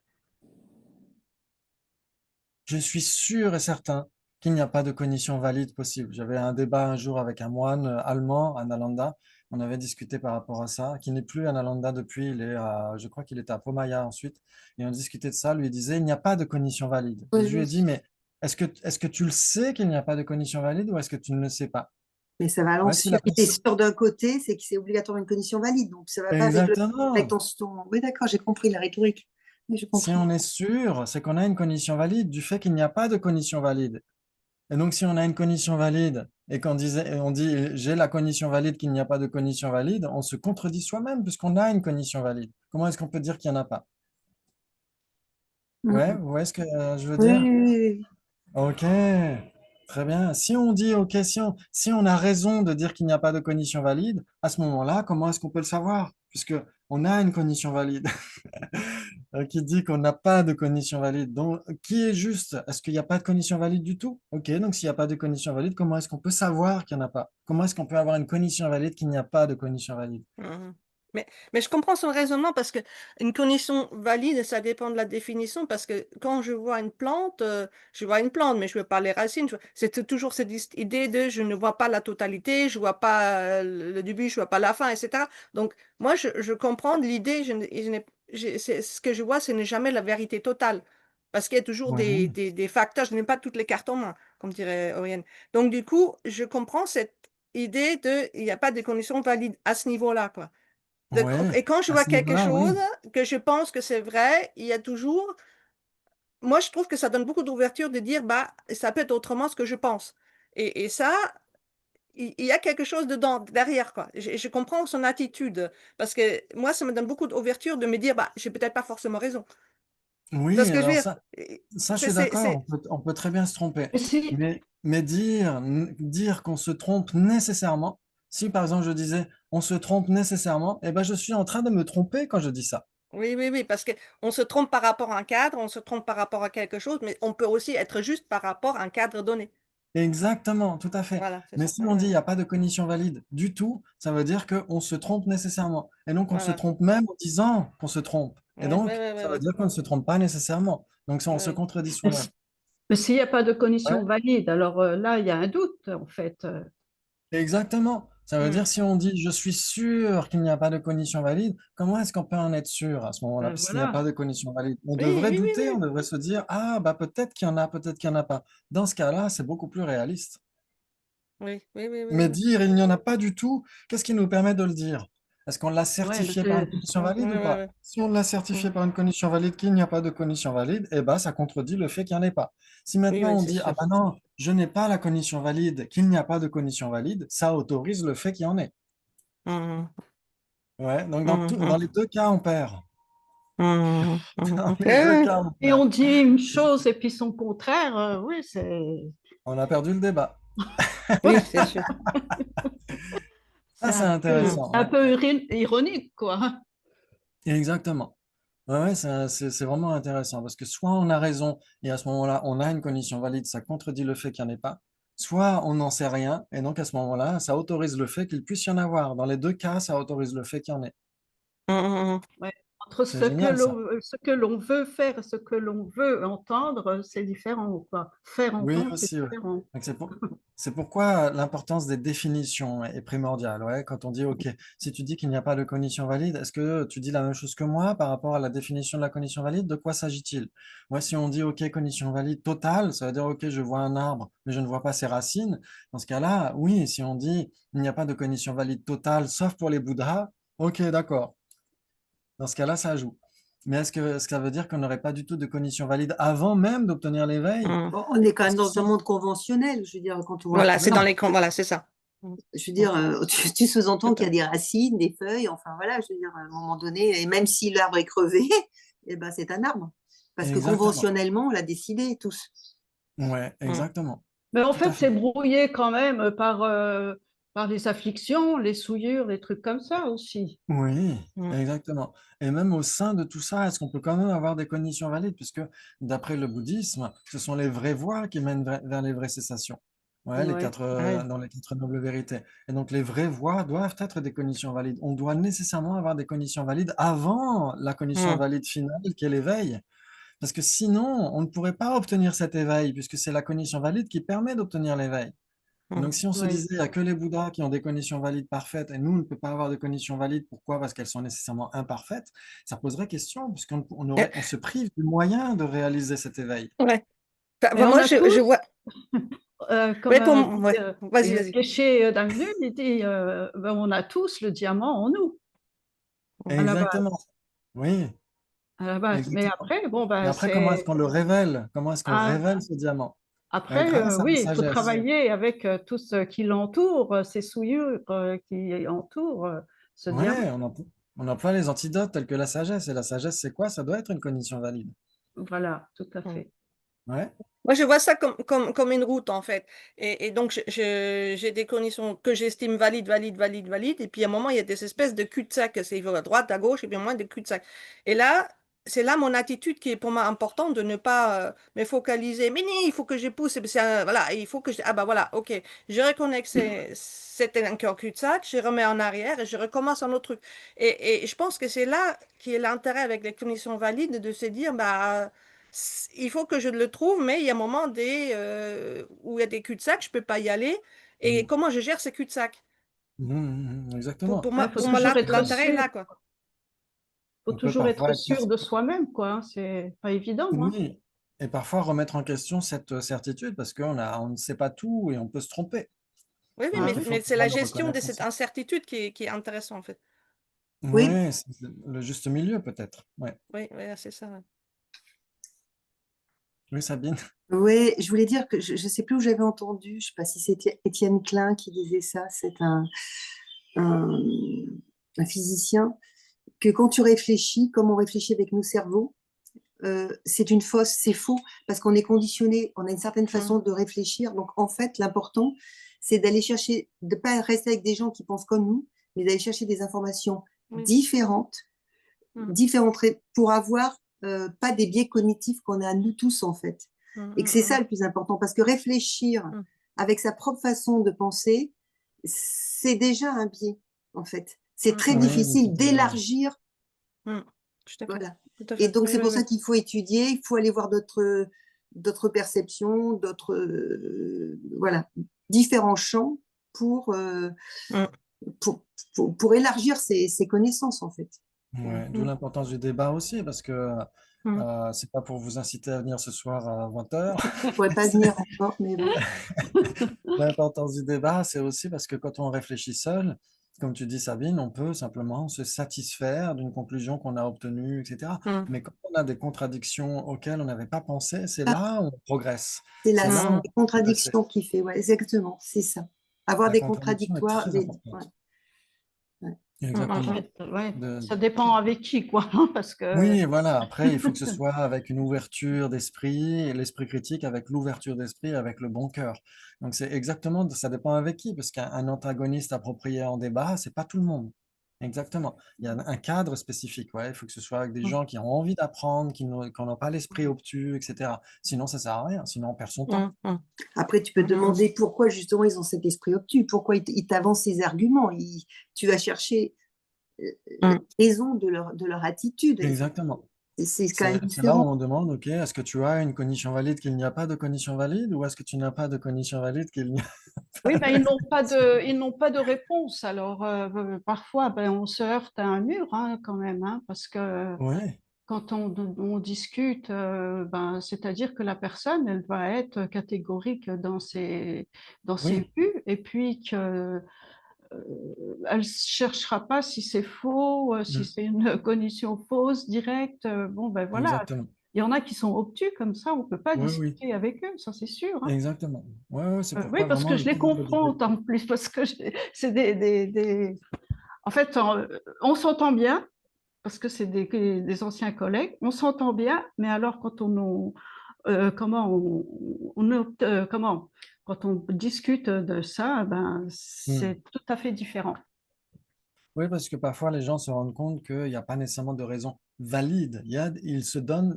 Je suis sûr et certain. qu'il n'y a pas de cognition valide possible. J'avais un débat un jour avec un moine allemand à Nalanda. On avait discuté par rapport à ça, qui n'est plus à Nalanda depuis, je crois qu'il était à Pomaya ensuite, et on discutait de ça. Lui il disait, il n'y a pas de cognition valide. Et Oui, je lui ai oui. dit, mais est-ce que tu le sais qu'il n'y a pas de cognition valide ou est-ce que tu ne le sais pas? Mais ça va à Ouais, si l'ensuite. la Si tu es personne... sûr d'un côté, c'est que c'est obligatoirement une condition valide. Donc, ça va pas avec Exactement. ton... Oui, d'accord, j'ai compris la rhétorique. Oui, j'ai Si compris. on est sûr, c'est qu'on a une cognition valide du fait qu'il n'y a pas de cognition valide. Et donc, si on a une cognition valide et on dit j'ai la cognition valide qu'il n'y a pas de cognition valide, on se contredit soi-même puisqu'on a une cognition valide. Comment est-ce qu'on peut dire qu'il n'y en a pas? Ouais, Mhm. vous voyez ce que je veux Oui, dire? oui, oui, oui. Ok, très bien. Si on dit, ok, si on a raison de dire qu'il n'y a pas de cognition valide, à ce moment-là, comment est-ce qu'on peut le savoir? Puisque on a une cognition valide qui dit qu'on n'a pas de cognition valide. Donc, qui est juste? Est-ce qu'il n'y a pas de cognition valide du tout? Ok, donc s'il n'y a pas de cognition valide, comment est-ce qu'on peut savoir qu'il n'y en a pas? Comment est-ce qu'on peut avoir une cognition valide qu'il n'y a pas de cognition valide? Mhm. Mais je comprends son raisonnement parce que une condition valide, ça dépend de la définition. Parce que quand je vois une plante, je vois une plante, mais je ne vois pas les racines. C'est toujours cette idée de je ne vois pas la totalité, je ne vois pas le début, je ne vois pas la fin, etc. Donc, moi, je comprends l'idée. Ce que je vois, ce n'est jamais la vérité totale. Parce qu'il y a toujours Oui, des facteurs. Je n'ai pas toutes les cartes en main, comme dirait Oriane. Donc, du coup, je comprends cette idée de il n'y a pas de conditions valides à ce niveau-là, quoi. oui, Et quand je à vois ce quelque niveau-là, chose oui. que je pense que c'est vrai, il y a toujours, moi je trouve que ça donne beaucoup d'ouverture de dire bah ça peut être autrement ce que je pense. Et ça, il y a quelque chose dedans derrière quoi. Je comprends son attitude parce que moi ça me donne beaucoup d'ouverture de me dire bah j'ai peut-être pas forcément raison. C'est Oui, ce que je veux alors dire. ça, je C'est suis c'est d'accord, c'est on peut très bien se tromper. Et si, Mais dire qu'on se trompe nécessairement, si par exemple je disais on se trompe nécessairement, eh ben je suis en train de me tromper quand je dis ça. Oui, oui, oui, parce que on se trompe par rapport à un cadre, on se trompe par rapport à quelque chose, mais on peut aussi être juste par rapport à un cadre donné. Exactement, tout à fait. Voilà, c'est Mais ça. si Ouais, on dit il ouais, n'y a pas de cognition valide du tout, ça veut dire qu'on se trompe nécessairement. Et donc on se voilà. trompe même en disant qu'on se trompe. Et Ouais, ouais, donc ouais, ouais, ça veut ouais, dire qu'on ne se trompe pas nécessairement. Donc ça, on se ouais. contredit mais soi-même. si- mais s'il n'y a pas de Ouais, cognition valide, alors là, il y a un doute, en fait. exactement. Ça veut Mm. dire si on dit je suis sûr qu'il n'y a pas de cognition valide, comment est-ce qu'on peut en être sûr à ce moment-là, puisqu'il n'y a pas Voilà. de cognition valide? On Oui, devrait oui, oui, douter, on oui. devrait se dire ah bah peut-être qu'il y en a, peut-être qu'il n'y en a pas. Dans ce cas-là, c'est beaucoup plus réaliste. Oui, oui, oui, oui, Mais oui. dire il n'y en a pas du tout, qu'est-ce qui nous permet de le dire? Est-ce qu'on l'a Ouais, certifié par une condition Ouais, valide ou ouais, pas? ouais. Si on l'a Mm. certifié par une condition valide qu'il n'y a pas de condition valide, eh ben, ça contredit le fait qu'il n'y en ait pas. Si Oui, maintenant oui, on c'est dit ah sûr. ben non, je n'ai pas la condition valide, qu'il n'y a pas de condition valide, ça autorise le fait qu'il y en ait. Mm, Ouais, donc mm, dans mm, les deux cas, on perd. Dans les deux Ouais, cas, on et perd. on dit une chose et puis son contraire, oui, On a perdu le débat. oui, c'est sûr. Ça, c'est Mm. intéressant, un ouais. peu ironique, quoi. Exactement. Ouais, ouais, c'est vraiment intéressant parce que soit on a raison et à ce moment-là, on a une cognition valide, ça contredit le fait qu'il n'y en ait pas, soit on n'en sait rien et donc à ce moment-là, ça autorise le fait qu'il puisse y en avoir. Dans les deux cas, ça autorise le fait qu'il y en ait. Mm, mm, Ouais. Entre C'est génial ça. ce que l'on veut faire et ce que l'on veut entendre, c'est différent, quoi. Faire Oui, entendre, c'est aussi, ouais. différent. Donc, c'est pourquoi l'importance des définitions est primordiale. Ouais. Quand on dit, OK, si tu dis qu'il n'y a pas de cognition valide, est-ce que tu dis la même chose que moi par rapport à la définition de la cognition valide? De quoi s'agit-il? Moi, si on dit, OK, cognition valide totale, ça veut dire, OK, je vois un arbre, mais je ne vois pas ses racines. Dans ce cas-là, oui, si on dit, il n'y a pas de cognition valide totale, sauf pour les Bouddhas, OK, d'accord. Dans ce cas-là, ça joue. Mais est-ce que ça veut dire qu'on n'aurait pas du tout de cognition valide avant même d'obtenir l'éveil? mm. Bon, on est quand même Parce que dans un si, monde conventionnel. Je veux dire, quand on voit. Voilà, c'est dans oui, les... Voilà, c'est ça. Mm, Je veux mm. dire, tu sous-entends Tout qu'il y à- a des racines, des feuilles, enfin voilà, je veux dire, à un moment donné, et même si l'arbre est crevé, eh ben, c'est un arbre. Parce que exactement. conventionnellement, on l'a décidé tous. Ouais, mm. exactement. Mais en Tout à fait, c'est fait. brouillé quand même par les afflictions, les souillures, les trucs comme ça aussi. Oui, Mm. exactement. Et même au sein de tout ça, est-ce qu'on peut quand même avoir des cognitions valides? Puisque d'après le bouddhisme, ce sont les vraies voies qui mènent vers les vraies cessations. Ouais, Ouais. Ouais. dans les quatre nobles vérités. Et donc les vraies voies doivent être des cognitions valides. On doit nécessairement avoir des cognitions valides avant la cognition Mm. valide finale qui est l'éveil. Parce que sinon, on ne pourrait pas obtenir cet éveil, puisque c'est la cognition valide qui permet d'obtenir l'éveil. Et Mm. donc, si on se Oui. disait, il n'y a que les Bouddhas qui ont des cognitions valides parfaites, et nous, on ne peut pas avoir de cognitions valides, pourquoi? Parce qu'elles sont nécessairement imparfaites, ça poserait question, Euh, on se prive du moyen de réaliser cet éveil. Ouais. Enfin, Mais on moi, a je tous, vois. comme Ouais, dit ouais. Vas-y, vas-y. Geshe Dangdul, il dit, ben, on a tous le diamant en nous, à la base. Exactement. Oui, À la base. Mais exactement. après, bon, Mais ben, après, comment est-ce c'est. qu'on le révèle? Comment est-ce qu'on Ah, révèle ce diamant? après, Grâce à la oui, il faut sagesse. travailler avec tout ce qui l'entoure, ces souillures qui entourent ce diamant. Ouais, on emploie les antidotes tels que la sagesse. Et la sagesse, c'est quoi? Ça doit être une cognition valide. Voilà, tout à Mm. fait. Ouais. Moi, je vois ça comme une route, en fait. Et donc, j'ai des conditions que j'estime valides. Et puis, à un moment, il y a des espèces de cul-de-sac. C'est à droite, à gauche, et puis moins des cul-de-sac. Et là, c'est là mon attitude qui est pour moi importante de ne pas me focaliser. Mais non, il faut que je pousse. Voilà, il faut que je. Ah, bah voilà, OK. Je reconnais que c'était un cœur cul-de-sac. Je remets en arrière et je recommence un autre truc. Et je pense que c'est là qui est l'intérêt avec les conditions valides de se dire, bah. Il faut que je le trouve, mais il y a un moment où il y a des cul-de-sac, je ne peux pas y aller. Et Mhm. comment je gère ces cul-de-sac? Exactement. Il faut Parce que toujours être L'intérêt est sûr. là, quoi. Faut on peut toujours parfois être être sûr de soi-même, quoi, hein. C'est pas évident, hein. oui, et parfois remettre en question cette certitude parce on ne sait pas tout et on peut se tromper. Oui, oui, Et Ah donc, mais, il oui. faut mais c'est pouvoir la le gestion de reconnaître cette aussi. incertitude qui est intéressante, en fait. Oui, Oui, c'est le juste milieu peut-être. Ouais. Oui, oui, c'est ça. Ouais. Oui, Sabine. oui, je voulais dire que je ne sais plus où j'avais entendu, je ne sais pas si c'était Étienne Klein qui disait ça, c'est un, un physicien, que quand tu réfléchis, comme on réfléchit avec nos cerveaux, c'est faux, parce qu'on est conditionné, on a une certaine Mm, façon de réfléchir. Donc, en fait, l'important, c'est d'aller chercher, de ne pas rester avec des gens qui pensent comme nous, mais d'aller chercher des informations oui. différentes, Mm, pour avoir pas des biais cognitifs qu'on a nous tous, en fait. mm, Et que c'est ça mm, le plus important, parce que réfléchir mm, avec sa propre façon de penser, c'est déjà un biais, en fait. C'est mm, très mm, Oui, d'une difficile certaine manière. d'élargir. mm. Tout à fait. Voilà. Tout à Et fait. donc, Oui, c'est oui, pour oui. ça qu'il faut étudier, il faut aller voir d'autres perceptions, voilà, différents champs pour, Mm, pour, pour élargir ses connaissances, en fait. Voilà. Ouais, d'où mm, l'importance du débat aussi, parce que mm. c'est pas pour vous inciter à venir ce soir à 20h. Je ne pourrais pas venir encore, mais bon. L'importance du débat, c'est aussi parce que quand on réfléchit seul, comme tu dis, Sabine, on peut simplement se satisfaire d'une conclusion qu'on a obtenue, etc. Mm, Mais quand on a des contradictions auxquelles on n'avait pas pensé, c'est Ah, là où on progresse. c'est C'est là, là c'est où on mm, les peut progresser. contradictions qui fait, ouais, exactement, c'est ça. Avoir La des contradiction est contradictoires, très ouais, importante. ouais. mm, Exactement. mm, Après, ouais, De- ça dépend avec qui, quoi, hein, parce que Oui, voilà. Après, il faut que ce soit avec une ouverture d'esprit, et l'esprit critique avec l'ouverture d'esprit, avec le bon cœur. Donc, c'est exactement, ça dépend avec qui, parce qu'un antagoniste approprié en débat, c'est pas tout le monde. Exactement. Il y a un cadre spécifique. Ouais. Il faut que ce soit avec des gens qui ont envie d'apprendre, qui n'ont pas l'esprit obtus, etc. Sinon, ça sert à rien. Sinon, on perd son temps. mm, mm, Après, tu peux te mm, demander pourquoi justement ils ont cet esprit obtus, pourquoi ils t'avancent ces arguments. Tu vas chercher la mm. raison de leur attitude. Exactement. C'est quand même C'est là où différent. on demande, OK, est-ce que tu as une cognition valide qu'il n'y a pas de cognition valide, ou est-ce que tu n'as pas de cognition valide qu'il n'y a oui, pas ben, de... ils n'ont pas de réponse. Alors, parfois, ben, on se heurte à un mur, hein, quand même, hein, parce que Oui, quand on discute, ben, c'est-à-dire que la personne, elle va être catégorique dans ses oui, vues, et puis que elle ne cherchera pas si c'est faux, si mm, c'est une cognition fausse, directe. Bon, ben voilà. exactement. Il y en a qui sont obtus comme ça, on ne peut pas Oui, oui, discuter avec eux, ça c'est sûr, hein. exactement. Ouais, ouais, c'est Oui, pourquoi parce vraiment que le je les cadre du débat. confronte en plus, parce que c'est En fait, on s'entend bien, parce que c'est des anciens collègues, on s'entend bien, mais alors quand comment comment, quand on discute de ça, ben, Mm. c'est tout à fait différent. Oui, parce que parfois les gens se rendent compte qu'il n'y a pas nécessairement de raisons valides.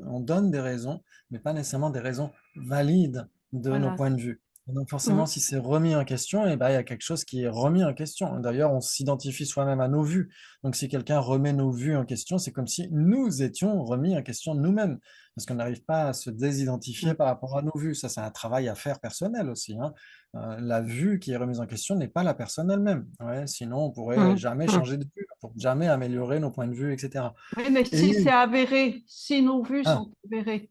On donne des raisons, mais pas nécessairement des raisons valides de nos Voilà, points de vue. Donc forcément, Mhm. si c'est remis en question, eh ben, il y a quelque chose qui est remis en question. D'ailleurs, on s'identifie soi-même à nos vues. Donc si quelqu'un remet nos vues en question, c'est comme si nous étions remis en question nous-mêmes, parce qu'on n'arrive pas à se désidentifier Mm. par rapport à nos vues. Ça, c'est un travail à faire personnel aussi, hein. La vue qui est remise en question n'est pas la personne elle-même. Ouais, sinon, on pourrait Mhm. jamais Mhm. changer de vue, pour jamais améliorer nos points de vue, etc. Oui, mais si c'est Et avéré, si nos vues ah, sont avérées.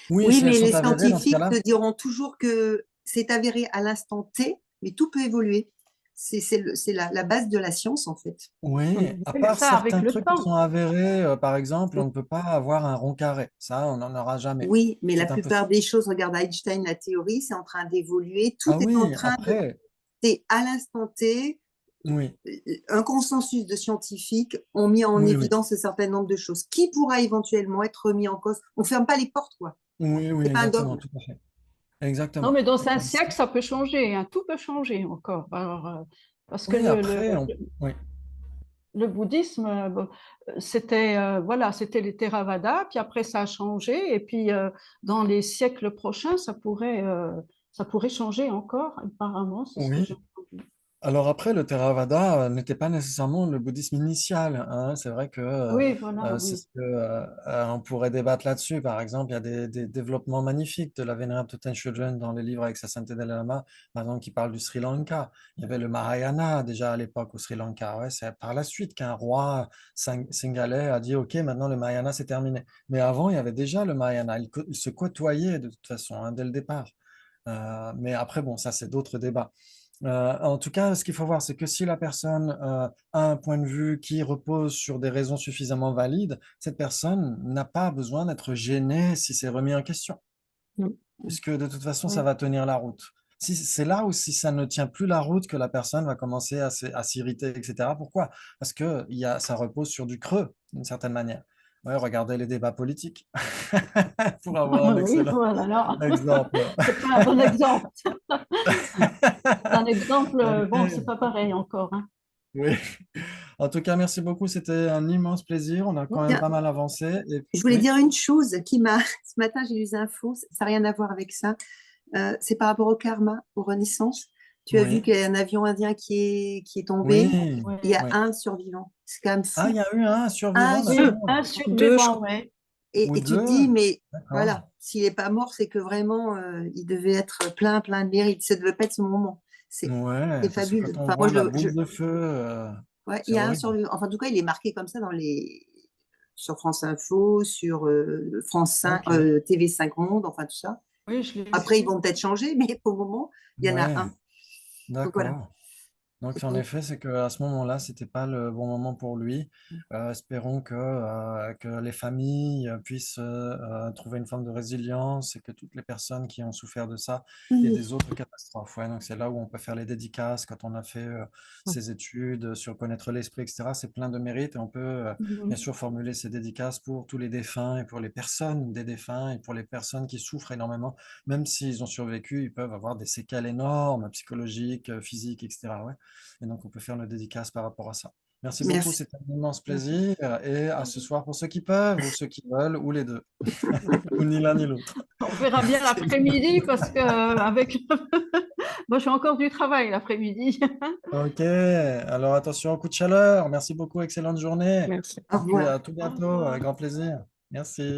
oui, Oui, si elles mais les sont avérées dans ce scientifiques cas-là, te diront toujours que c'est avéré à l'instant T, mais tout peut évoluer. C'est la base de la science, en fait. oui, Mhm. à Oui, mais part ça, avec certains le trucs qui sont temps. avérés, par exemple, on ne peut pas avoir un rond carré. Ça, on n'en aura jamais. Oui, mais la C'est plupart impossible. des choses, regarde Einstein, la théorie, c'est en train d'évoluer. Tout Ah est en oui, train de... après, C'est à l'instant T, oui, un consensus de scientifiques ont mis en oui, oui, évidence un certain nombre de choses qui pourra éventuellement être remis en cause. On ne ferme pas les portes, quoi. oui, oui, C'est pas un exactement, dogme. tout à fait. Non, Exactement. mais dans un siècle, ça peut changer, hein, tout peut changer encore. Alors, parce que Oui, après, oui, le bouddhisme, bon, c'était voilà, c'était les Theravada, puis après ça a changé, et puis dans les siècles prochains, ça pourrait changer encore, apparemment, c'est ce que j'ai oui. entendu. Alors après, le Theravada n'était pas nécessairement le bouddhisme initial, hein. C'est vrai que Oui, voilà, c'est oui. ce que on pourrait débattre là-dessus. Par exemple, il y a des développements magnifiques de la Vénérable Tenshu dans les livres avec sa sainteté Dalai Lama, par exemple, qui parle du Sri Lanka. Il y avait le Mahayana déjà à l'époque au Sri Lanka. Ouais, c'est par la suite qu'un roi singalais a dit, OK, maintenant le Mahayana c'est terminé. Mais avant, il y avait déjà le Mahayana. Ils se côtoyaient de toute façon, hein, dès le départ. Mais après, bon, ça c'est d'autres débats. En tout cas, ce qu'il faut voir, c'est que si la personne a un point de vue qui repose sur des raisons suffisamment valides, cette personne n'a pas besoin d'être gênée si c'est remis en question, Mm. puisque de toute façon, ça Oui. va tenir la route. Si, c'est là où si ça ne tient plus la route que la personne va commencer à s'irriter, etc. Pourquoi? Parce que ça repose sur du creux, d'une certaine manière. Ouais, regardez les débats politiques pour avoir un Oui, excellent voilà, alors, exemple. c'est pas un bon exemple. C'est un exemple, bon, c'est Ok. pas pareil encore, hein. Oui. En tout cas, merci beaucoup. C'était un immense plaisir. On a quand même Tiens, pas mal avancé. Et je voulais oui, dire une chose qui m'a... Ce matin, j'ai lu des infos, ça n'a rien à voir avec ça. C'est par rapport au karma, aux renaissances. Tu as vu oui, qu'il y a un avion indien qui est tombé. oui, Il y Ouais. a oui. un survivant. C'est quand même Ah, fou. il y a eu un Un survivant, Oui, sur... d'accord. un Deux, je survivant, crois. ouais. Ou Et tu te deux, dis, mais d'accord. voilà, s'il n'est pas mort, c'est que vraiment, il devait être plein, plein de mérite. Ça ne devait pas être ce moment. C'est Ouais, parce que fabuleux. quand on Enfin, moi, voit la boule de feu, ouais, il c'est y a un horrible. survivant. Enfin, en tout cas, il est marqué comme ça sur France Info, sur France 5, Ok, TV5 Monde, enfin tout ça. Oui, je l'ai Après, ils vu. vont peut-être changer, mais pour le moment, il y en a ouais, un. Donc voilà. d'accord. Donc, C'est en pour- effet, c'est qu'à ce moment-là, c'était pas le bon moment pour lui. Espérons que les familles puissent trouver une forme de résilience et que toutes les personnes qui ont souffert de ça et Oui. des autres catastrophes. Ouais, donc, c'est là où on peut faire les dédicaces quand on a fait ses études sur connaître l'esprit, etc. C'est plein de mérites et on peut bien Mhm. sûr formuler ces dédicaces pour tous les défunts et pour les personnes des défunts et pour les personnes qui souffrent énormément. Même s'ils ont survécu, ils peuvent avoir des séquelles énormes, psychologiques, physiques, etc. Ouais. Et donc, on peut faire nos dédicaces par rapport à ça. Merci beaucoup, Merci. c'était un immense plaisir. Et à ce soir pour ceux qui peuvent, ou ceux qui veulent, ou les deux, ou ni l'un ni l'autre. On verra bien l'après-midi parce que avec moi, j'ai encore du travail l'après-midi. Ok, alors attention au coup de chaleur. Merci beaucoup, excellente journée. Merci. Au Et puis revoir. à tout Au bientôt, revoir. avec grand plaisir. Merci.